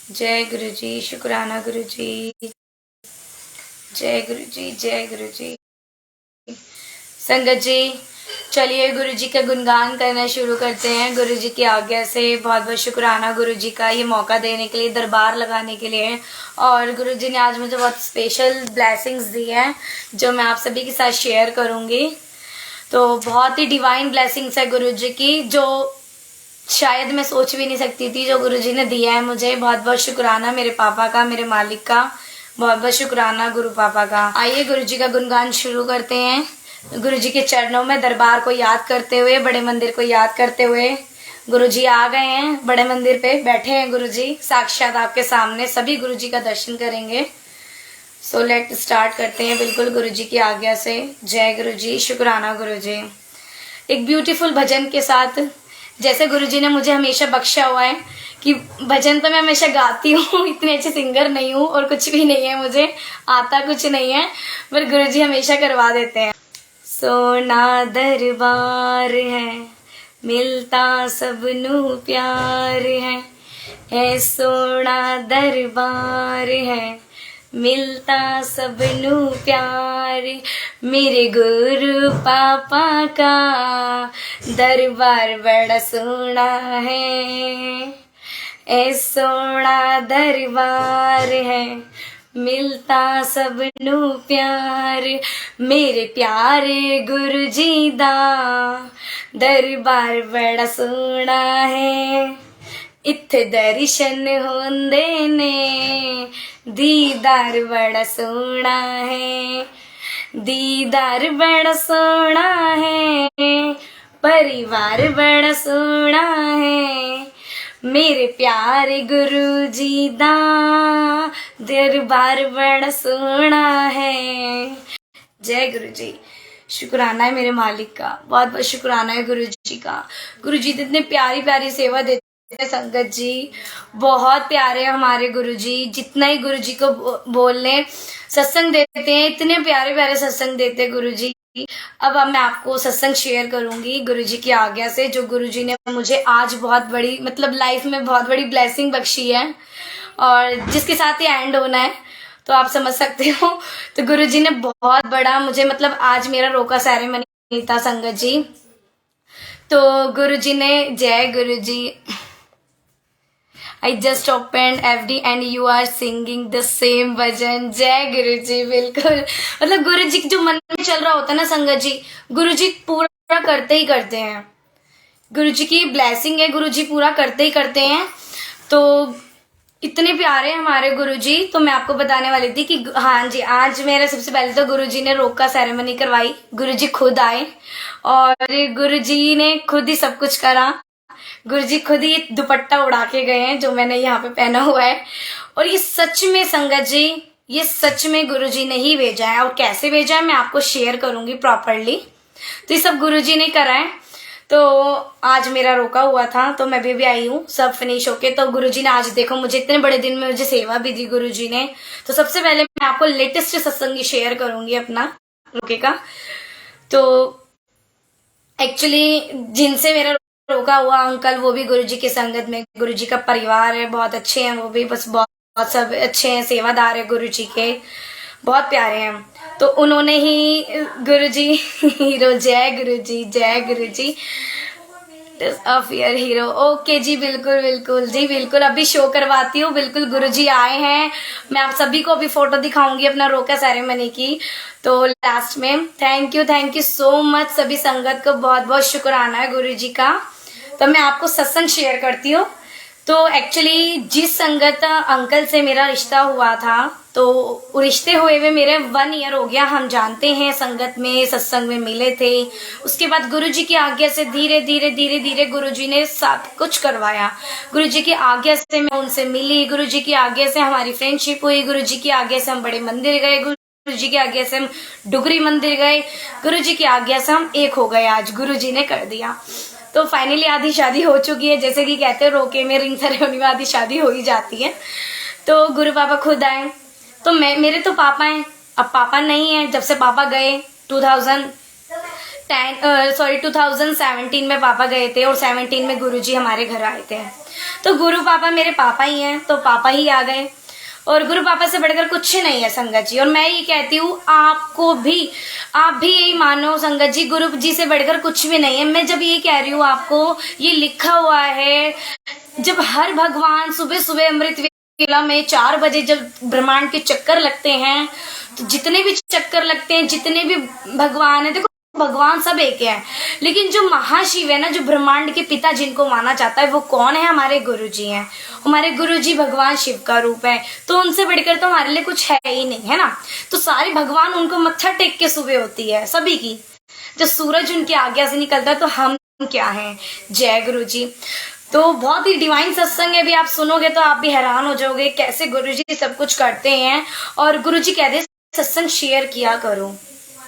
जय गुरु जी, शुक्राना गुरु जी। जय गुरु जी, जय गुरु जी। संगत जी, चलिए गुरु जी का गुणगान करना शुरू करते हैं। गुरु जी की आज्ञा से बहुत बहुत शुक्राना गुरु जी का ये मौका देने के लिए, दरबार लगाने के लिए। और गुरु जी ने आज मुझे बहुत स्पेशल ब्लेसिंग्स दी हैं जो मैं आप सभी के साथ शेयर करूंगी। तो बहुत ही डिवाइन ब्लेसिंग्स है गुरु जी की, जो शायद मैं सोच भी नहीं सकती थी, जो गुरुजी ने दिया है मुझे। बहुत बहुत शुक्राना मेरे पापा का, मेरे मालिक का। बहुत बहुत शुक्राना गुरु पापा का। आइए गुरुजी का गुणगान शुरू करते हैं। गुरुजी के चरणों में दरबार को याद करते हुए, बड़े मंदिर को याद करते हुए। गुरुजी आ गए हैं, बड़े मंदिर पे बैठे हैं गुरुजी साक्षात आपके सामने। सभी गुरुजी का दर्शन करेंगे। सो लेट स्टार्ट करते हैं बिल्कुल गुरुजी की आज्ञा से। जय गुरुजी, शुक्राना गुरुजी। एक ब्यूटीफुल भजन के साथ, जैसे गुरुजी ने मुझे हमेशा बख्शा हुआ है कि भजन तो मैं हमेशा गाती हूँ, इतनी अच्छी सिंगर नहीं हूँ और कुछ भी नहीं है, मुझे आता कुछ नहीं है, पर गुरुजी हमेशा करवा देते हैं। सोना दरबार है, मिलता सबनू प्यार है। ऐ सोना दरबार है, मिलता सबनू प्यार। मेरे गुरु पापा का दरबार बड़ा सोना है। ऐ सोना दरबार है, मिलता सबनू प्यार। मेरे प्यारे गुरु जी दा दरबार बड़ा सोना है। इत्थे दर्शन होंदे ने, दीदार बड़ा सोना है। दीदार बड़ा सोना है, परिवार बड़ा सोना है। मेरे प्यारे गुरु जी दा दरबार बड़ा सोना है। जय गुरु जी, शुक्राना है मेरे मालिक का। बहुत बहुत शुक्राना है गुरु जी का। गुरु जी इतने प्यारी प्यारी सेवा देते हैं संगत जी, बहुत प्यारे हैं हमारे गुरुजी। जितना ही गुरुजी को बोलने, सत्संग देते हैं, इतने प्यारे प्यारे सत्संग देते हैं गुरुजी। अब मैं आपको सत्संग शेयर करूंगी गुरुजी की आज्ञा से, जो गुरुजी ने मुझे आज बहुत बड़ी, मतलब लाइफ में बहुत बड़ी ब्लेसिंग बख्शी है, और जिसके साथ ही एंड होना है, तो आप समझ सकते हो। तो गुरुजी ने बहुत बड़ा मुझे, मतलब आज मेरा रोका सेरेमनी था संगत जी। तो गुरुजी ने, जय गुरुजी। I just opened FD and you are singing the same भजन। जय गुरु जी, बिल्कुल। मतलब गुरु जी जो मन में चल रहा होता है ना संगत जी, गुरु जी पूरा करते ही करते हैं। गुरु जी की ब्लेसिंग है, गुरु जी पूरा करते ही करते हैं। तो इतने प्यारे हमारे गुरु जी। तो मैं आपको बताने वाली थी कि हाँ जी, आज मेरा सबसे पहले तो गुरु जी ने रोका सेरेमनी करवाई। गुरु जी खुद आए और गुरु जी ने खुद ही सब कुछ करा। गुरुजी खुद ही दुपट्टा उड़ा के गए हैं जो मैंने यहाँ पे पहना हुआ है। और ये सच में संगत जी, ये सच में गुरुजी ने ही भेजा है। और कैसे भेजा है मैं आपको शेयर करूंगी प्रॉपरली। तो ये सब गुरुजी ने करा है। तो आज मेरा रोका हुआ था, तो मैं भी आई हूँ सब फिनिश होके। तो गुरुजी ने आज देखो मुझे इतने बड़े दिन में मुझे सेवा भी दी गुरुजी ने। तो सबसे पहले मैं आपको लेटेस्ट सत्संग शेयर करूंगी अपना रोके का। तो एक्चुअली जिनसे मेरा रोका हुआ अंकल, वो भी गुरुजी की संगत में, गुरुजी का परिवार है, बहुत अच्छे हैं वो भी, बस बहुत सब अच्छे हैं, सेवादार है गुरुजी के, बहुत प्यारे हैं। तो उन्होंने ही गुरुजी हीरो, जय गुरुजी, जय गुरुजी ऑफ ईयर हीरो। ओके जी, बिल्कुल बिल्कुल जी, बिल्कुल अभी शो करवाती हूँ। बिल्कुल गुरुजी आए हैं, मैं आप सभी को अभी फोटो दिखाऊंगी अपना रोका सेरेमनी की। तो लास्ट में थैंक यू सो मच सभी संगत को, बहुत बहुत शुक्राना है गुरुजी का। तो मैं आपको सत्संग शेयर करती हूँ। तो एक्चुअली जिस संगत अंकल से मेरा रिश्ता हुआ था, तो रिश्ते हुए मेरे 1 ईयर हो गया। हम जानते हैं, संगत में सत्संग में मिले थे। उसके बाद गुरुजी की आज्ञा से धीरे धीरे गुरुजी ने सब कुछ करवाया। गुरुजी की आज्ञा से मैं उनसे मिली, गुरुजी की आज्ञा से हमारी फ्रेंडशिप हुई, गुरुजी की आज्ञा से हम बड़े मंदिर गए, गुरुजी की आज्ञा से हम डुगरी मंदिर गए, गुरुजी की आज्ञा से हम एक हो गए। आज गुरुजी ने कर दिया। तो फाइनली आधी शादी हो चुकी है। जैसे कि कहते हैं रोके में, रिंग सेरेमनी में आधी शादी हो ही जाती है। तो गुरु पापा खुद आए। तो मेरे तो पापा हैं, अब पापा नहीं है। जब से पापा गए 2017 में पापा गए थे और 17 में गुरुजी हमारे घर आए थे। तो गुरु पापा मेरे पापा ही हैं, तो पापा ही आ गए और गुरु पापा से बढ़कर कुछ नहीं है संगत जी। और मैं ये कहती हूँ आप भी यही मानो संगत जी, गुरु जी से बढ़कर कुछ भी नहीं है। मैं जब ये कह रही हूँ आपको, ये लिखा हुआ है, जब हर भगवान सुबह सुबह अमृत वेला में 4 बजे जब ब्रह्मांड के चक्कर लगते हैं, तो जितने भी चक्कर लगते हैं, जितने भी भगवान है, देखो भगवान सब एक है, लेकिन जो महाशिव है ना, जो ब्रह्मांड के पिता जिनको माना जाता है, वो कौन है? हमारे गुरुजी हैं। हमारे गुरुजी भगवान शिव का रूप है, तो उनसे बढ़कर तो हमारे लिए कुछ है ही नहीं, है ना। तो सारे भगवान उनको मत्था टेक के सुबह होती है सभी की। जब सूरज उनकी आज्ञा से निकलता है तो हम क्या हैं। जय गुरुजी। तो बहुत ही डिवाइन सत्संग है, अभी आप सुनोगे तो आप भी हैरान हो जाओगे कैसे गुरुजी सब कुछ करते हैं। और गुरुजी कहते हैं सत्संग शेयर किया करो,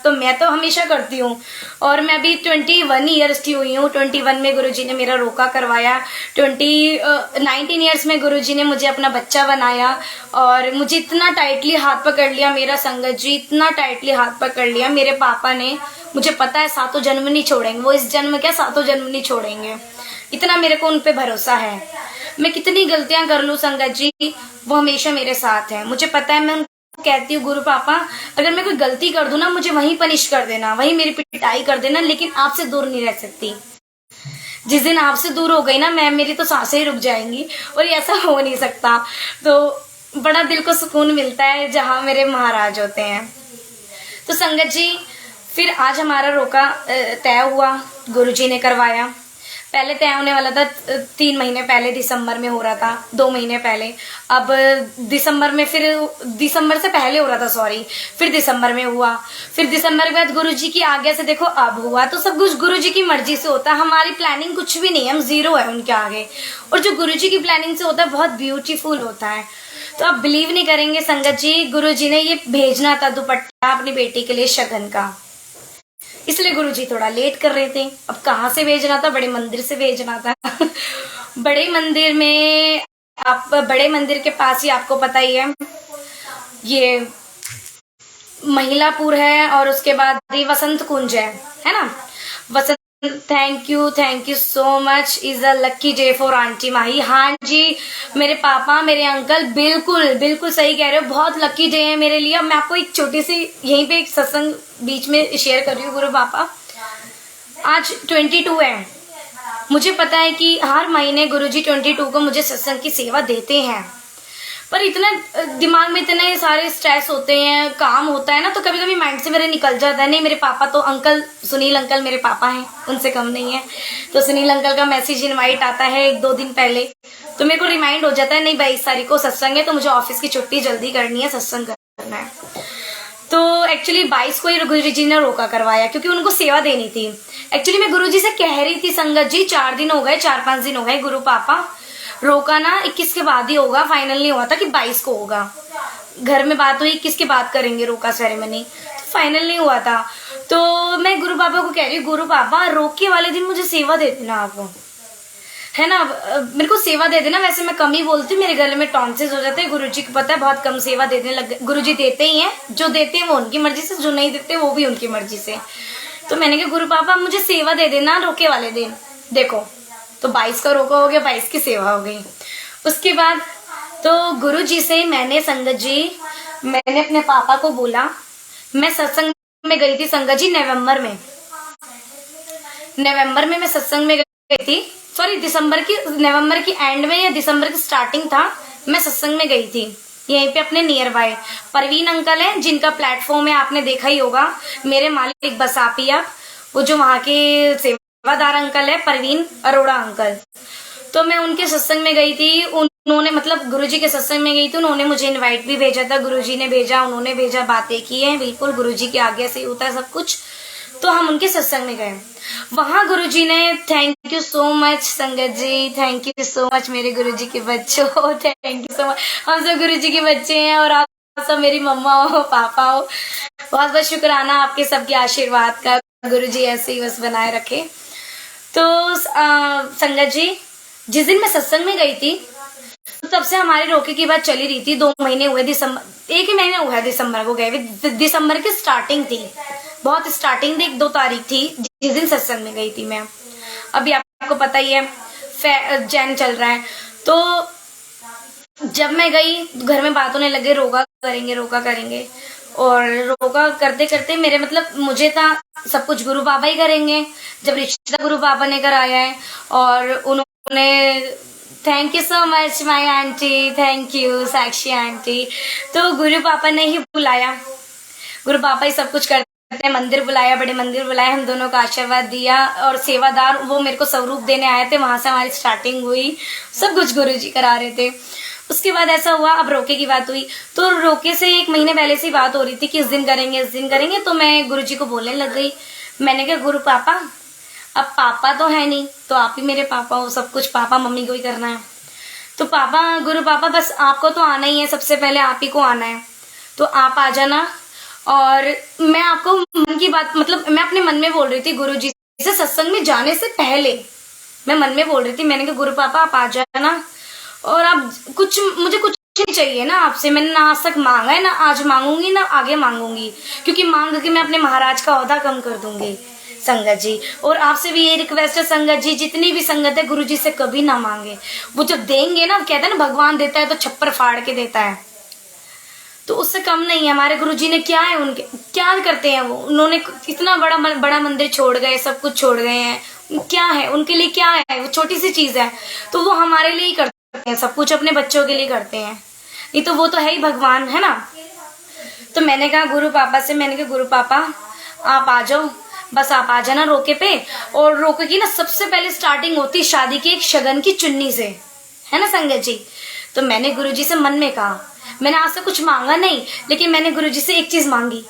तो मैं तो हमेशा करती हूँ। और मैं अभी 21 ईयर्स की हुई हूँ। 21 में गुरुजी ने मेरा रोका करवाया। 19 ईयर्स में गुरुजी ने मुझे अपना बच्चा बनाया और मुझे इतना टाइटली हाथ पकड़ लिया मेरा संगत जी, इतना टाइटली हाथ पकड़ लिया मेरे पापा ने। मुझे पता है 7 जन्म नहीं छोड़ेंगे वो, इस जन्म क्या 7 जन्म नहीं छोड़ेंगे, इतना मेरे को उन पे भरोसा है। मैं कितनी गलतियां कर लूं संगत जी, वो हमेशा मेरे साथ है। मुझे पता है, मैं कहती हूँ गुरु पापा अगर मैं कोई गलती कर दूं ना, मुझे वहीं पनिश कर देना, वहीं मेरी पिटाई कर देना, लेकिन आपसे दूर नहीं रह सकती। जिस दिन आपसे दूर हो गई ना मैं, मेरी तो सांसें ही रुक जाएंगी और ऐसा हो नहीं सकता। तो बड़ा दिल को सुकून मिलता है जहाँ मेरे महाराज होते हैं। तो संगत जी फिर आज हमारा रोका तय हुआ, गुरुजी ने करवाया। पहले तय होने वाला था 3 महीने पहले, दिसंबर में हो रहा था, 2 महीने पहले। अब दिसंबर में, फिर दिसंबर से पहले हो रहा था सॉरी, फिर दिसंबर में हुआ। फिर दिसंबर के बाद गुरुजी की आज्ञा से देखो अब हुआ। तो सब कुछ गुरुजी की मर्जी से होता है, हमारी प्लानिंग कुछ भी नहीं है, हम जीरो है उनके आगे। और जो गुरुजी की प्लानिंग से होता है बहुत ब्यूटीफुल होता है। तो आप बिलीव नहीं करेंगे संगत जी, गुरुजी ने ये भेजना था दुपट्टा अपनी बेटी के लिए शगन का, इसलिए गुरुजी थोड़ा लेट कर रहे थे। अब कहाँ से भेजना था? बड़े मंदिर से भेजना था। बड़े मंदिर में, आप बड़े मंदिर के पास ही आपको पता ही है ये महिलापुर है और उसके बाद ये वसंत कुंज है ना। Vasant, thank you so much, is a lucky day for aunty Mahi. हाँ जी मेरे पापा, मेरे अंकल, बिल्कुल सही कह रहे हो, बहुत लक्की डे है मेरे लिए। मैं आपको एक छोटी सी यहीं पे एक सत्संग बीच में शेयर कर रही हूँ। गुरु पापा आज 22 है, मुझे पता है कि हर महीने गुरुजी 22 को मुझे सत्संग की सेवा देते हैं, पर इतना दिमाग में इतने सारे स्ट्रेस होते हैं, काम होता है ना, तो कभी कभी माइंड से मेरे निकल जाता है। नहीं मेरे पापा तो, अंकल सुनील अंकल मेरे पापा हैं, उनसे कम नहीं है। तो सुनील अंकल का मैसेज इनवाइट आता है 1-2 दिन पहले, तो मेरे को रिमाइंड हो जाता है नहीं 22 तारीख को सत्संग है, तो मुझे ऑफिस की छुट्टी जल्दी करनी है, सत्संग करना है। तो एक्चुअली 22 को ही गुरुजी ने रोका करवाया क्योंकि उनको सेवा देनी थी। एक्चुअली मैं गुरुजी से कह रही थी संगत जी, 4 दिन हो गए, 4-5 दिन हो गए, गुरु पापा रोका ना 21 के बाद ही होगा, फाइनल नहीं हुआ था कि 22 को होगा। घर में बात हुई 21 के बाद करेंगे रोका सेरेमनी, तो फाइनल नहीं हुआ था। तो मैं गुरु पापा को कह रही हूँ गुरु पापा रोके वाले दिन मुझे सेवा दे देना आप, है ना, मेरे को सेवा दे देना। वैसे मैं कम ही बोलती हूँ, मेरे गले में टॉन्सिस हो जाते हैं, गुरुजी को पता है बहुत कम सेवा देने लग गए। गुरुजी देते ही हैं, जो देते हैं वो उनकी मर्जी से, जो नहीं देते वो भी उनकी मर्जी से। तो मैंने कहा गुरु पापा मुझे सेवा दे देना रोके वाले दिन। देखो तो 22 का रोका हो गया, 22 की सेवा हो गई। उसके बाद तो गुरुजी से मैंने संगत जी, मैंने अपने पापा को बोला, मैं सत्संग में गई थी संगत जी नवंबर में मैं सत्संग में गई थी, सॉरी नवंबर की एंड में या दिसंबर की स्टार्टिंग था, मैं सत्संग में गई थी यहीं पे अपने नियर बाय। परवीन अंकल है जिनका प्लेटफॉर्म है, आपने देखा ही होगा, मेरे मालिक बसापिया, वो जो वहां के सेवादार अंकल है, परवीन अरोड़ा अंकल। तो मैं उनके सत्संग में गई थी, उन्होंने मतलब गुरुजी के सत्संग में गई थी, उन्होंने मुझे इनवाइट भी भेजा था, गुरुजी ने भेजा, उन्होंने भेजा, बातें की है, बिल्कुल गुरुजी की आज्ञा से ही होता है सब कुछ। तो हम उनके सत्संग में गए, वहां गुरुजी ने, थैंक यू सो मच संगत जी, थैंक यू सो मच मेरे गुरुजी के बच्चों, थैंक यू सो मच। हम सब गुरुजी के बच्चे हैं और आप सब मेरी मम्मा हो, पापा हो, बहुत बहुत शुक्राना आपके सबके आशीर्वाद का, गुरुजी ऐसे ही बस बनाए रखे। तो संगत जी जिस दिन मैं सत्संग में गई थी तब से हमारे रोके की बात चली रही थी। 2 महीने हुए, दिसंबर 1 ही महीना हुआ है दिसंबर को गए, दिसंबर की स्टार्टिंग थी, बहुत स्टार्टिंग थी, 1-2 तारीख थी जिस दिन सत्संग में गई थी मैं। अभी आपको पता ही है जैन चल रहा है, तो जब मैं गई घर में बात होने लगे, रोका करेंगे रोका करेंगे, और रोका करते करते मेरे मतलब मुझे था सब कुछ गुरु बाबा ही करेंगे, जब रिश्ता गुरु बाबा ने कराया है। और उन्होंने thank you so much my aunty, thank you Sakshi aunty. तो गुरु पापा ने ही बुलाया, गुरु पापा ही सब कुछ करते हैं, मंदिर बुलाया, बड़े मंदिर बुलाया, हम दोनों को आशीर्वाद दिया, और सेवादार वो मेरे को स्वरूप देने आए थे, वहां से हमारी स्टार्टिंग हुई, सब कुछ गुरु जी करा रहे थे। उसके बाद ऐसा हुआ, अब रोके की बात हुई, तो रोके से 1 महीने पहले से बात हो रही थी कि इस दिन करेंगे इस दिन करेंगे। तो मैं गुरु जी को बोलने लग गई, मैंने कहा गुरु पापा, अब पापा तो है नहीं तो आप ही मेरे पापा हो, सब कुछ पापा मम्मी को ही करना है। तो पापा, गुरु पापा बस आपको तो आना ही है, सबसे पहले आप ही को आना है, तो आप आ जाना। और मैं आपको मन की बात, मतलब मैं अपने मन में बोल रही थी गुरु जी से, सत्संग में जाने से पहले मैं मन में बोल रही थी, मैंने कहा गुरु पापा आप आ जाना, और आप मुझे कुछ नहीं चाहिए ना आपसे, मैंने ना आज तक मांगा है, ना आज मांगूंगी, ना आगे मांगूंगी, क्योंकि मांग के मैं अपने महाराज का ओहदा कम कर दूंगी संगत जी। और आपसे भी ये रिक्वेस्ट है संगत जी, जितनी भी संगत है गुरु जी से कभी ना मांगे, वो जब देंगे ना, कहते हैं ना भगवान देता है तो छप्पर फाड़ के देता है, तो उससे कम नहीं है। हमारे गुरु जी ने क्या है, उनके क्या करते हैं वो, उन्होंने इतना बड़ा मंदिर छोड़ गए, सब कुछ छोड़ गए हैं, क्या है उनके लिए, क्या है वो छोटी सी चीज है, तो वो हमारे लिए ही करते हैं, सब कुछ अपने बच्चों के लिए करते हैं, नहीं तो वो तो है ही भगवान, है ना। तो मैंने कहा गुरु पापा से, मैंने कहा गुरु पापा आप आ जाओ, बस आप आ जाना रोके पे। और रोके की ना सबसे पहले स्टार्टिंग होती शादी की एक शगन की चुन्नी से, है ना संगत जी। तो मैंने गुरु जी से मन में कहा, मैंने आज से कुछ मांगा नहीं, लेकिन मैंने गुरु जी से एक चीज मांगी,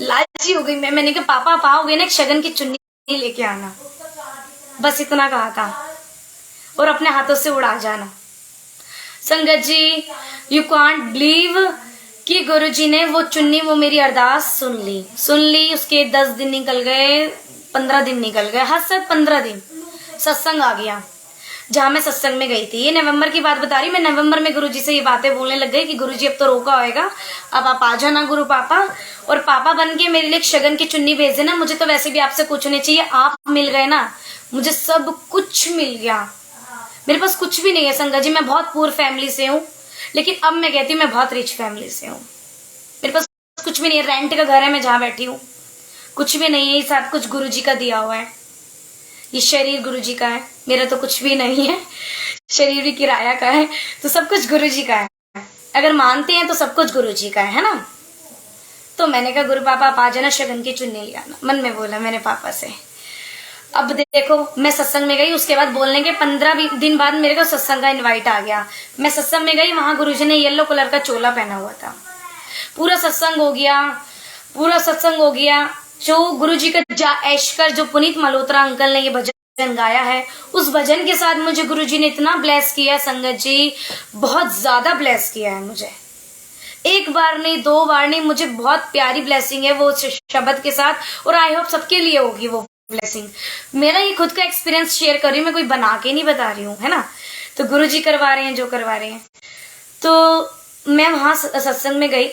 लालची हो गई मैंने कहा पापा आप आओगे ना, एक शगन की चुन्नी लेके आना, बस इतना कहा था, और अपने हाथों से उड़ा जाना। संगत जी यू कांट बिलीव कि गुरु जी ने वो चुन्नी, वो मेरी अरदास सुन ली। उसके 10 दिन निकल गए, 15 दिन निकल गए, हद से 15 दिन सत्संग आ गया, जहां मैं सत्संग में गई थी। ये नवंबर की बात बता रही, मैं नवंबर में गुरु जी से ये बातें बोलने लग गई कि गुरु जी अब तो रोका होएगा, अब आप आ जाना गुरु पापा, और पापा बन के मेरे लिए एक शगन की चुन्नी भेज देना, मुझे तो वैसे भी आपसे कुछ नहीं चाहिए, आप मिल गए ना, मुझे सब कुछ मिल गया, मेरे पास कुछ भी नहीं है संगत जी, मैं बहुत पुअर फैमिली से हूँ, लेकिन अब मैं कहती हूँ मैं बहुत रिच फैमिली से हूँ, मेरे पास कुछ भी नहीं है, रेंट का घर है मैं जहाँ बैठी हूँ, कुछ भी नहीं है, ये सब कुछ गुरु जी का दिया हुआ है, ये शरीर गुरु जी का है, मेरा तो कुछ भी नहीं है, शरीर भी किराया का है, तो सब कुछ गुरु जी का है, अगर मानते हैं तो सब कुछ गुरु जी का है ना। तो मैंने कहा गुरु पापा आप आ जाना, शगन की चुन्नी ले आना, मन में बोला मैंने पापा से। अब देखो मैं सत्संग में गई, उसके बाद बोलने के 15 दिन बाद मेरे को सत्संग का इनवाइट आ गया, मैं सत्संग में गई, वहां गुरुजी ने येलो कलर का चोला पहना हुआ था, पूरा सत्संग हो गया। जो गुरुजी का जा ऐश कर, जो पुनीत मल्होत्रा अंकल ने ये भजन गाया है, उस भजन के साथ मुझे गुरुजी ने इतना ब्लेस किया संगत जी, बहुत ज्यादा ब्लेस किया है मुझे, एक बार नहीं 2 बार नहीं, मुझे बहुत प्यारी ब्लेसिंग है वो शब्द के साथ, और आई होप सबके लिए होगी वो ब्लेसिंग। मेरा ये खुद का एक्सपीरियंस शेयर कर रही हूँ, मैं कोई बना के नहीं बता रही हूँ, है ना। तो गुरुजी करवा रहे हैं जो करवा रहे हैं। तो मैं वहां सत्संग में गई,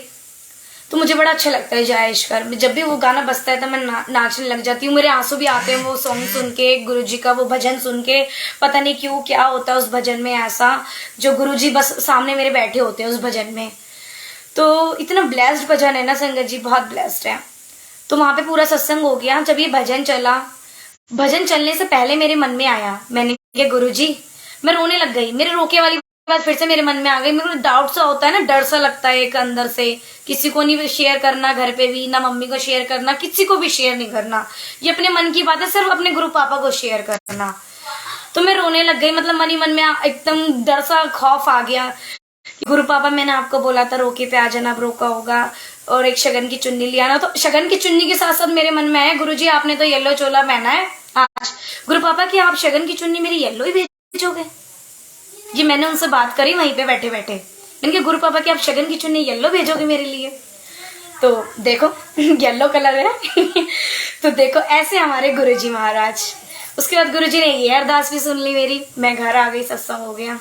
तो मुझे बड़ा अच्छा लगता है जय ईश्वर, जब भी वो गाना बजता है तो मैं नाचने लग जाती हूँ, मेरे आंसू भी आते हैं वो सॉन्ग सुन के, गुरुजी का वो भजन सुन के, पता नहीं क्यों क्या होता है उस भजन में ऐसा, जो गुरुजी बस सामने मेरे बैठे होते हैं उस भजन में। तो इतना ब्लेस्ड भजन है ना संगत जी, बहुत ब्लेस्ड है। तो वहां पे पूरा सत्संग हो गया, जब ये भजन चला, भजन चलने से पहले मेरे मन में आया, मैंने कहा गुरुजी, मैं रोने लग गई, मेरे रोके वाली बात फिर से मेरे मन में आ गई, मेरे को डाउट सा होता है ना, डर सा लगता है एक अंदर से, किसी को नहीं शेयर करना, घर पे भी ना मम्मी को शेयर करना, किसी को भी शेयर नहीं करना, ये अपने मन की बात है, सिर्फ अपने गुरु पापा को शेयर करना। तो मैं रोने लग गई, मतलब मन ही मन में एकदम डर सा खौफ आ गया। गुरु पापा मैंने आपको बोला था रोके पे आ जाना, अब रोका होगा, और एक शगन की चुन्नी ले आना। तो शगन की चुन्नी के साथ साथ मेरे मन में आया, गुरुजी आपने तो येलो चोला पहना है आज, गुरु पापा की आप शगन की चुन्नी मेरी येलो ही भेजोगे? ये मैंने उनसे बात करी वहीं पे बैठे बैठे, मैंने कहा गुरु पापा की आप शगन की चुन्नी येलो भेजोगे मेरे लिए? तो देखो येलो कलर है तो देखो ऐसे हमारे गुरुजी महाराज। उसके बाद गुरुजी ने ये अरदास भी सुन ली मेरी, मैं घर आ गई, सत्संग हो गया।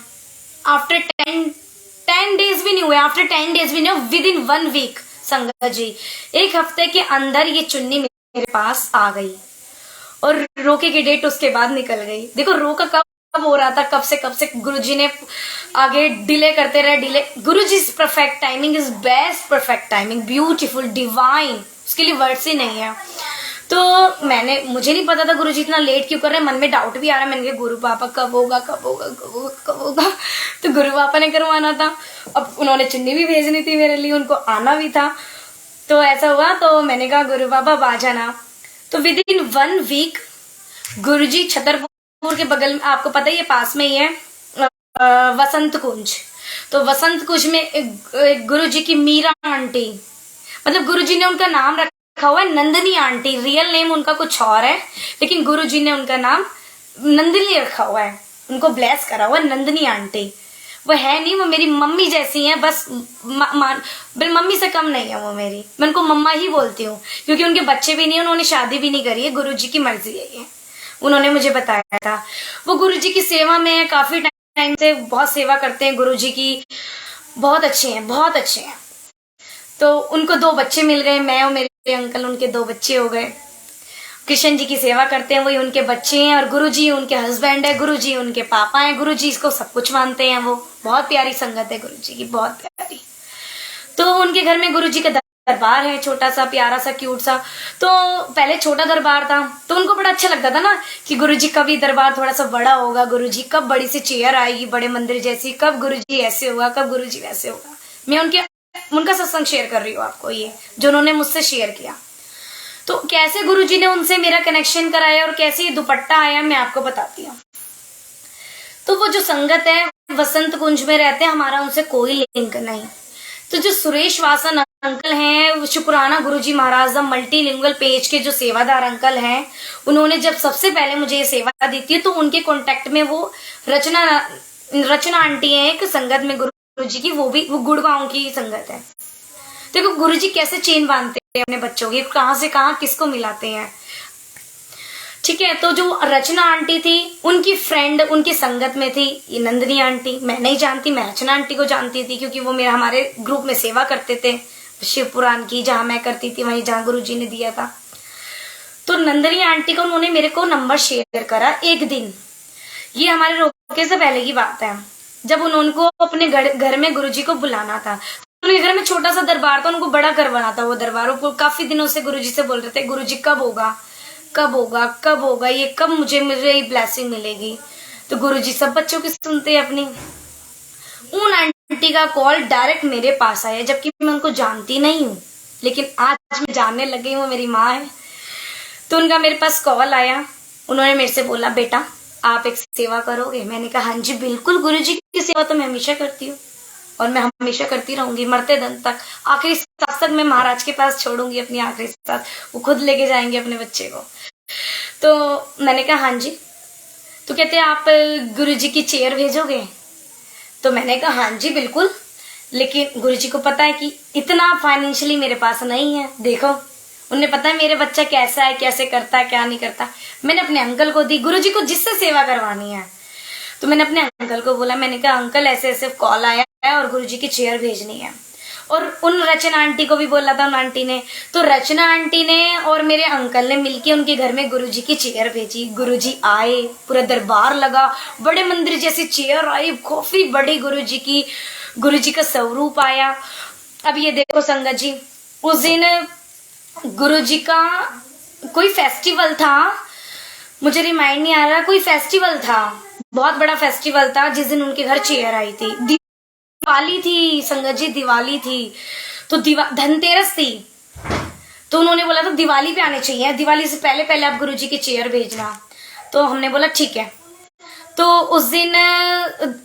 आफ्टर 10 डेज भी नहीं हुए, आफ्टर 10 डेज भी नहीं, विद इन 1 वीक संगत जी, 1 हफ्ते के अंदर ये चुन्नी मेरे पास आ गई। और रोके की डेट उसके बाद निकल गई। देखो रो का कब हो रहा था, कब से गुरुजी ने आगे डिले करते रहे, delay. Guruji is perfect timing, is best perfect timing, beautiful, divine, उसके लिए वर्ड्स ही नहीं है। तो मुझे नहीं पता था गुरुजी इतना लेट क्यों कर रहे हैं, मन में डाउट भी आ रहा है। मैंने कहा गुरु पापा कब होगा कब होगा कब होगा कब होगा। तो गुरु पापा ने करवाना था, अब उन्होंने चुन्नी भी भेजनी थी मेरे लिए, उनको आना भी था। तो ऐसा हुआ, तो मैंने कहा गुरु पापा आ जाना। तो विद इन 1 वीक गुरुजी छतरपुर के बगल में, आपको पता ही है पास में ही है वसंत कुंज। तो वसंत कुंज में गुरुजी की मीरा आंटी, मतलब गुरुजी ने उनका नाम रखा हुआ है नंदनी आंटी, रियल नेम उनका कुछ और है, लेकिन गुरुजी ने उनका नाम नंदनी रखा हुआ है, उनको ब्लेस करा हुआ है नंदनी आंटी। वो है नहीं, वो मेरी मम्मी जैसी है, बस मम्मी से कम नहीं है वो मेरी, मैं उनको मम्मा ही बोलती हूँ, क्योंकि उनके बच्चे भी नहीं, उन्होंने शादी भी नहीं करी है, गुरुजी की मर्जी है ये, उन्होंने मुझे बताया था। वो गुरुजी की सेवा में काफी टाइम से बहुत सेवा करते हैं गुरुजी की, बहुत अच्छे हैं, बहुत अच्छे हैं। तो उनको 2 बच्चे मिल गए, मैं और मेरे अंकल, उनके 2 बच्चे हो गए। कृष्ण जी की सेवा करते हैं, वही उनके बच्चे हैं, और गुरुजी उनके हस्बैंड है, गुरुजी उनके पापा हैं, गुरुजी इसको सब कुछ मानते हैं। वो बहुत प्यारी संगत है गुरुजी की, बहुत प्यारी। तो उनके घर में गुरुजी का दरबार है, छोटा सा प्यारा सा क्यूट सा। तो पहले छोटा दरबार था, तो उनको बड़ा अच्छा लगता था ना कि गुरुजी कब ये दरबार थोड़ा सा बड़ा होगा, गुरुजी कब बड़ी सी चेयर आएगी बड़े मंदिर जैसी, कब गुरुजी ऐसे होगा, कब गुरुजी वैसे होगा। मैं उनका सत्संग शेयर कर रही हूँ आपको, ये जो उन्होंने मुझसे शेयर किया। तो कैसे गुरुजी ने उनसे मेरा कनेक्शन कराया और कैसे ये दुपट्टा आया, मैं आपको बताती हूँ। तो वो जो संगत है वसंत कुंज में रहते हैं, हमारा उनसे कोई लिंक नहीं। तो जो सुरेश वासन अंकल हैं, शुक्राना गुरुजी महाराज द मल्टीलिंगुअल पेज के जो सेवादार अंकल हैं, उन्होंने जब सबसे पहले मुझे ये सेवा दी थी, तो उनके कांटेक्ट में वो रचना आंटी है एक संगत में गुरुजी की, वो गुड़गांव की संगत है। देखो गुरुजी कैसे चेन बांधते हैं अपने बच्चों की, कहां से कहां किसको मिलाते हैं, ठीक है। तो जो रचना आंटी थी, उनकी फ्रेंड उनकी संगत में थी ये नंदनी आंटी। मैं नहीं जानती, मैं रचना आंटी को जानती थी, क्योंकि वो मेरा हमारे ग्रुप में सेवा करते थे शिव पुराण की, जहां मैं करती थी वहीं जहां गुरुजी ने दिया था। तो नंदनी आंटी को उन्होंने मेरे को नंबर शेयर करा एक दिन, ये हमारे रोके से पहले की बात है, जब उनको अपने घर में गुरुजी को बुलाना था। उनके घर में छोटा सा दरबार था, उनको बड़ा करवाना था वो दरबार। वो काफी दिनों से गुरुजी से बोल रहे थे, गुरुजी कब होगा कब होगा कब होगा, ये कब मुझे ब्लेसिंग मिलेगी। तो गुरुजी सब बच्चों की सुनते हैं अपनी। उन आंटी का कॉल डायरेक्ट मेरे पास आया, जबकि मैं उनको जानती नहीं हूँ, लेकिन आज मैं जानने लग गई, वो मेरी माँ है। तो उनका मेरे पास कॉल आया, उन्होंने मेरे से बोला बेटा आप एक सेवा करोगे। मैंने कहा हाँ जी बिल्कुल, गुरुजी की सेवा तो मैं हमेशा करती हूँ और मैं हमेशा करती रहूंगी मरते दम तक, आखिरी सांस तक मैं महाराज के पास छोड़ूंगी अपनी आखिरी सांस, वो खुद लेके जाएंगे अपने बच्चे को। तो मैंने कहा हाँ जी। तो कहते आप गुरुजी की चेयर भेजोगे? तो मैंने कहा हाँ जी बिल्कुल, लेकिन गुरुजी को पता है कि इतना फाइनेंशियली मेरे पास नहीं है। देखो उन्हें पता है मेरे बच्चा कैसा है, कैसे करता है, क्या नहीं करता। मैंने अपने अंकल को दी, गुरुजी को जिससे सेवा करवानी है। तो मैंने अपने अंकल को बोला, मैंने कहा अंकल ऐसे ऐसे कॉल आया है और गुरुजी की चेयर भेजनी है। और उन रचना आंटी को भी बोला था उन आंटी ने। तो रचना आंटी ने और मेरे अंकल ने मिलके उनके घर में गुरुजी की चेयर भेजी। गुरुजी आए, पूरा दरबार लगा, बड़े मंदिर जैसी चेयर आई, काफी बड़ी गुरुजी की, गुरुजी का स्वरूप आया। अब ये देखो संगत जी, उस दिन गुरुजी का कोई फेस्टिवल था, मुझे रिमाइंड नहीं आ रहा, कोई फेस्टिवल था, बहुत बड़ा फेस्टिवल था, जिस दिन उनके घर चेयर आई थी। दिवाली थी संगत जी, दिवाली थी। तो धनतेरस थी, तो उन्होंने बोला था दिवाली पे आने चाहिए, दिवाली से पहले पहले आप गुरुजी की चेयर भेजना। तो हमने बोला ठीक है। तो उस दिन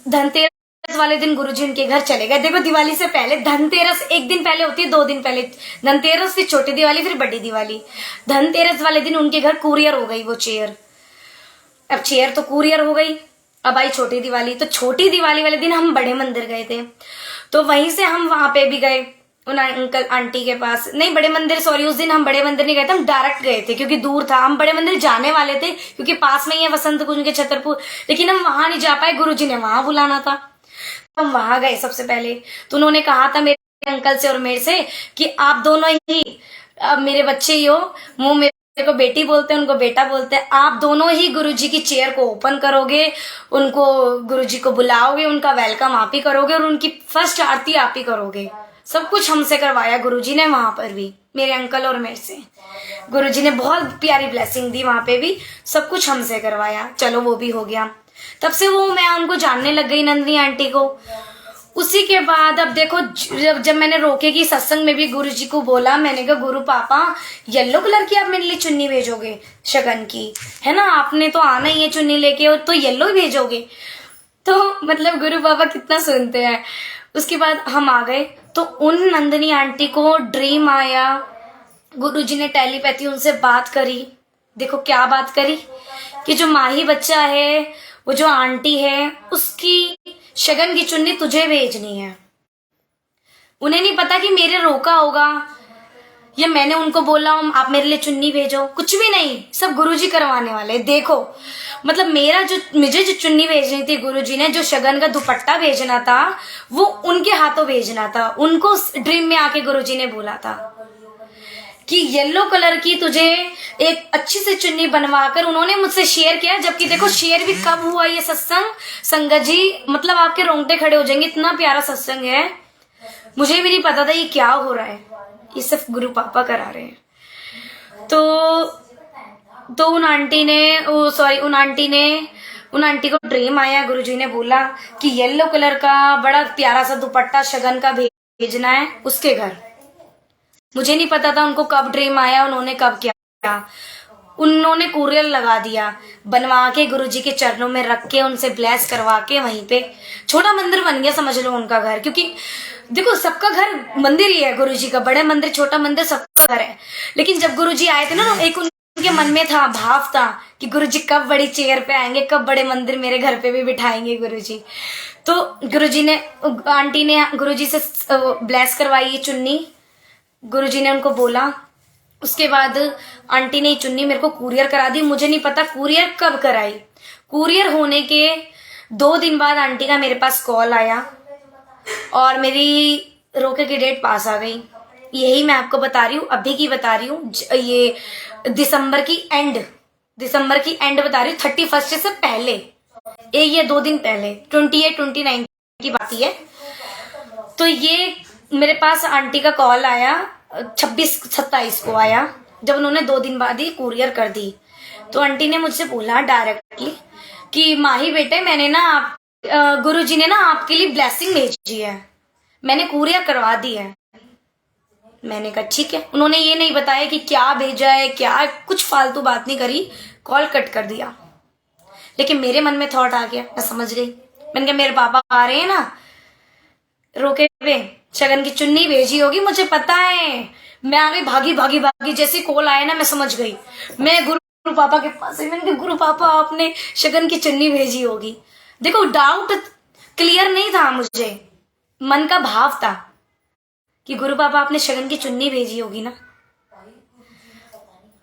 धनतेरस वाले दिन गुरुजी उनके घर चले गए। देखो दिवाली से पहले, धनतेरस एक दिन पहले होती है, 2 दिन पहले धनतेरस, फिर छोटी दिवाली, फिर बड़ी दिवाली। धनतेरस वाले दिन उनके घर कुरियर हो गई वो चेयर। अब चेयर तो कुरियर हो गई, अब आई छोटी दिवाली। तो छोटी दिवाली वाले दिन हम बड़े मंदिर गए थे, तो वहीं से हम वहां पे भी गए उन अंकल आंटी के पास। नहीं बड़े मंदिर, सॉरी, उस दिन हम बड़े मंदिर नहीं गए थे, हम डायरेक्ट गए थे क्योंकि दूर था। हम बड़े मंदिर जाने वाले थे क्योंकि पास में ही है वसंत कुंज के छतरपुर, लेकिन हम वहां नहीं जा पाए, गुरुजी ने वहां बुलाना था। हम वहां गए सबसे पहले। तो उन्होंने कहा था मेरे अंकल से और मेरे से कि आप दोनों ही मेरे बच्चे ही हो, वो को बेटी बोलते हैं, उनको बेटा बोलते हैं। आप दोनों ही गुरुजी की चेयर को ओपन करोगे, उनको गुरुजी को बुलाओगे, उनका वेलकम आप ही करोगे और उनकी फर्स्ट आरती आप ही करोगे। सब कुछ हमसे करवाया गुरुजी ने वहां पर भी, मेरे अंकल और मेरे से। गुरुजी ने बहुत प्यारी ब्लेसिंग दी वहां पे भी, सब कुछ हमसे करवाया। चलो वो भी हो गया। तब से वो मैं उनको जानने लग गई, नंदिनी आंटी को। उसी के बाद अब देखो, जब मैंने रोके की सत्संग में भी गुरुजी को बोला, मैंने कहा गुरु पापा येलो कलर की आप मेरे लिए चुन्नी भेजोगे शगन की, है ना, आपने तो आना ही है चुन्नी लेके, और तो येलो ही भेजोगे। तो मतलब गुरु पापा कितना सुनते हैं। उसके बाद हम आ गए, तो उन नंदिनी आंटी को ड्रीम आया, गुरुजी ने टेलीपैथी उनसे बात करी। देखो क्या बात करी कि जो माही बच्चा है, वो जो आंटी है, उसकी शगन की चुन्नी तुझे भेजनी है। उन्हें नहीं पता कि मेरे रोका होगा या मैंने उनको बोला आप मेरे लिए चुन्नी भेजो, कुछ भी नहीं, सब गुरुजी करवाने वाले। देखो मतलब मुझे जो चुन्नी भेजनी थी, गुरुजी ने जो शगन का दुपट्टा भेजना था, वो उनके हाथों भेजना था। उनको ड्रीम में आके गुरुजी ने बोला था कि येलो कलर की तुझे एक अच्छी सी चुन्नी बनवाकर उन्होंने मुझसे शेयर किया। जबकि देखो शेयर भी कब हुआ ये सत्संग, संगत जी, मतलब आपके रोंगटे खड़े हो जाएंगे, इतना प्यारा सत्संग है। मुझे भी नहीं पता था ये क्या हो रहा है, ये सिर्फ गुरु पापा करा रहे हैं। तो उन आंटी को ड्रीम आया, गुरुजी ने बोला कि येलो कलर का बड़ा प्यारा सा दुपट्टा शगन का भेजना है उसके घर। मुझे नहीं पता था उनको कब ड्रीम आया, उन्होंने कब किया। उन्होंने कुरियर लगा दिया, बनवा के गुरुजी के चरणों में रख के उनसे ब्लेस करवा के वहीं पे छोटा मंदिर बन गया, समझ लो उनका घर। क्योंकि देखो सबका घर मंदिर ही है, गुरुजी का बड़ा मंदिर छोटा मंदिर सबका घर है। लेकिन जब गुरुजी आए थे ना, एक उनके मन में था, भाव था कि गुरुजी कब बड़ी चेयर पे आएंगे, कब बड़े मंदिर मेरे घर पे भी बिठाएंगे गुरुजी। तो गुरुजी ने, आंटी ने गुरुजी से ब्लेस करवाई ये चुन्नी, गुरुजी ने उनको बोला। उसके बाद आंटी ने चुन्नी मेरे को कुरियर करा दी। मुझे नहीं पता कुरियर कब कराई। कुरियर होने के 2 दिन बाद आंटी का मेरे पास कॉल आया और मेरी रोके की डेट पास आ गई। यही मैं आपको बता रही हूँ, अभी की बता रही हूँ, ये दिसंबर की एंड बता रही हूँ, 31 से पहले, ये 2 दिन पहले 28-29 की बात है। तो ये मेरे पास आंटी का कॉल आया 26-27 को आया, जब उन्होंने 2 दिन बाद ही कुरियर कर दी। तो आंटी ने मुझसे बोला डायरेक्टली कि माही बेटे, मैंने ना गुरुजी ने ना आपके लिए ब्लेसिंग भेजी है, मैंने कुरियर करवा दी है। मैंने कहा ठीक है। उन्होंने ये नहीं बताया कि क्या भेजा है, क्या, कुछ फालतू बात नहीं करी, कॉल कट कर दिया। लेकिन मेरे मन में थॉट आ गया, मैं समझ गई। मैंने कहा मेरे पापा आ रहे हैं ना रोके पे, शगन की चुन्नी भेजी होगी, मुझे पता है। मैं आ गई भागी, जैसे कॉल आया ना मैं समझ गई। मैं गुरु पापा के पास मैंने कहा गुरु पापा आपने शगन की चुन्नी भेजी होगी। देखो डाउट क्लियर नहीं था, मुझे मन का भाव था कि गुरु पापा आपने शगन की चुन्नी भेजी होगी ना।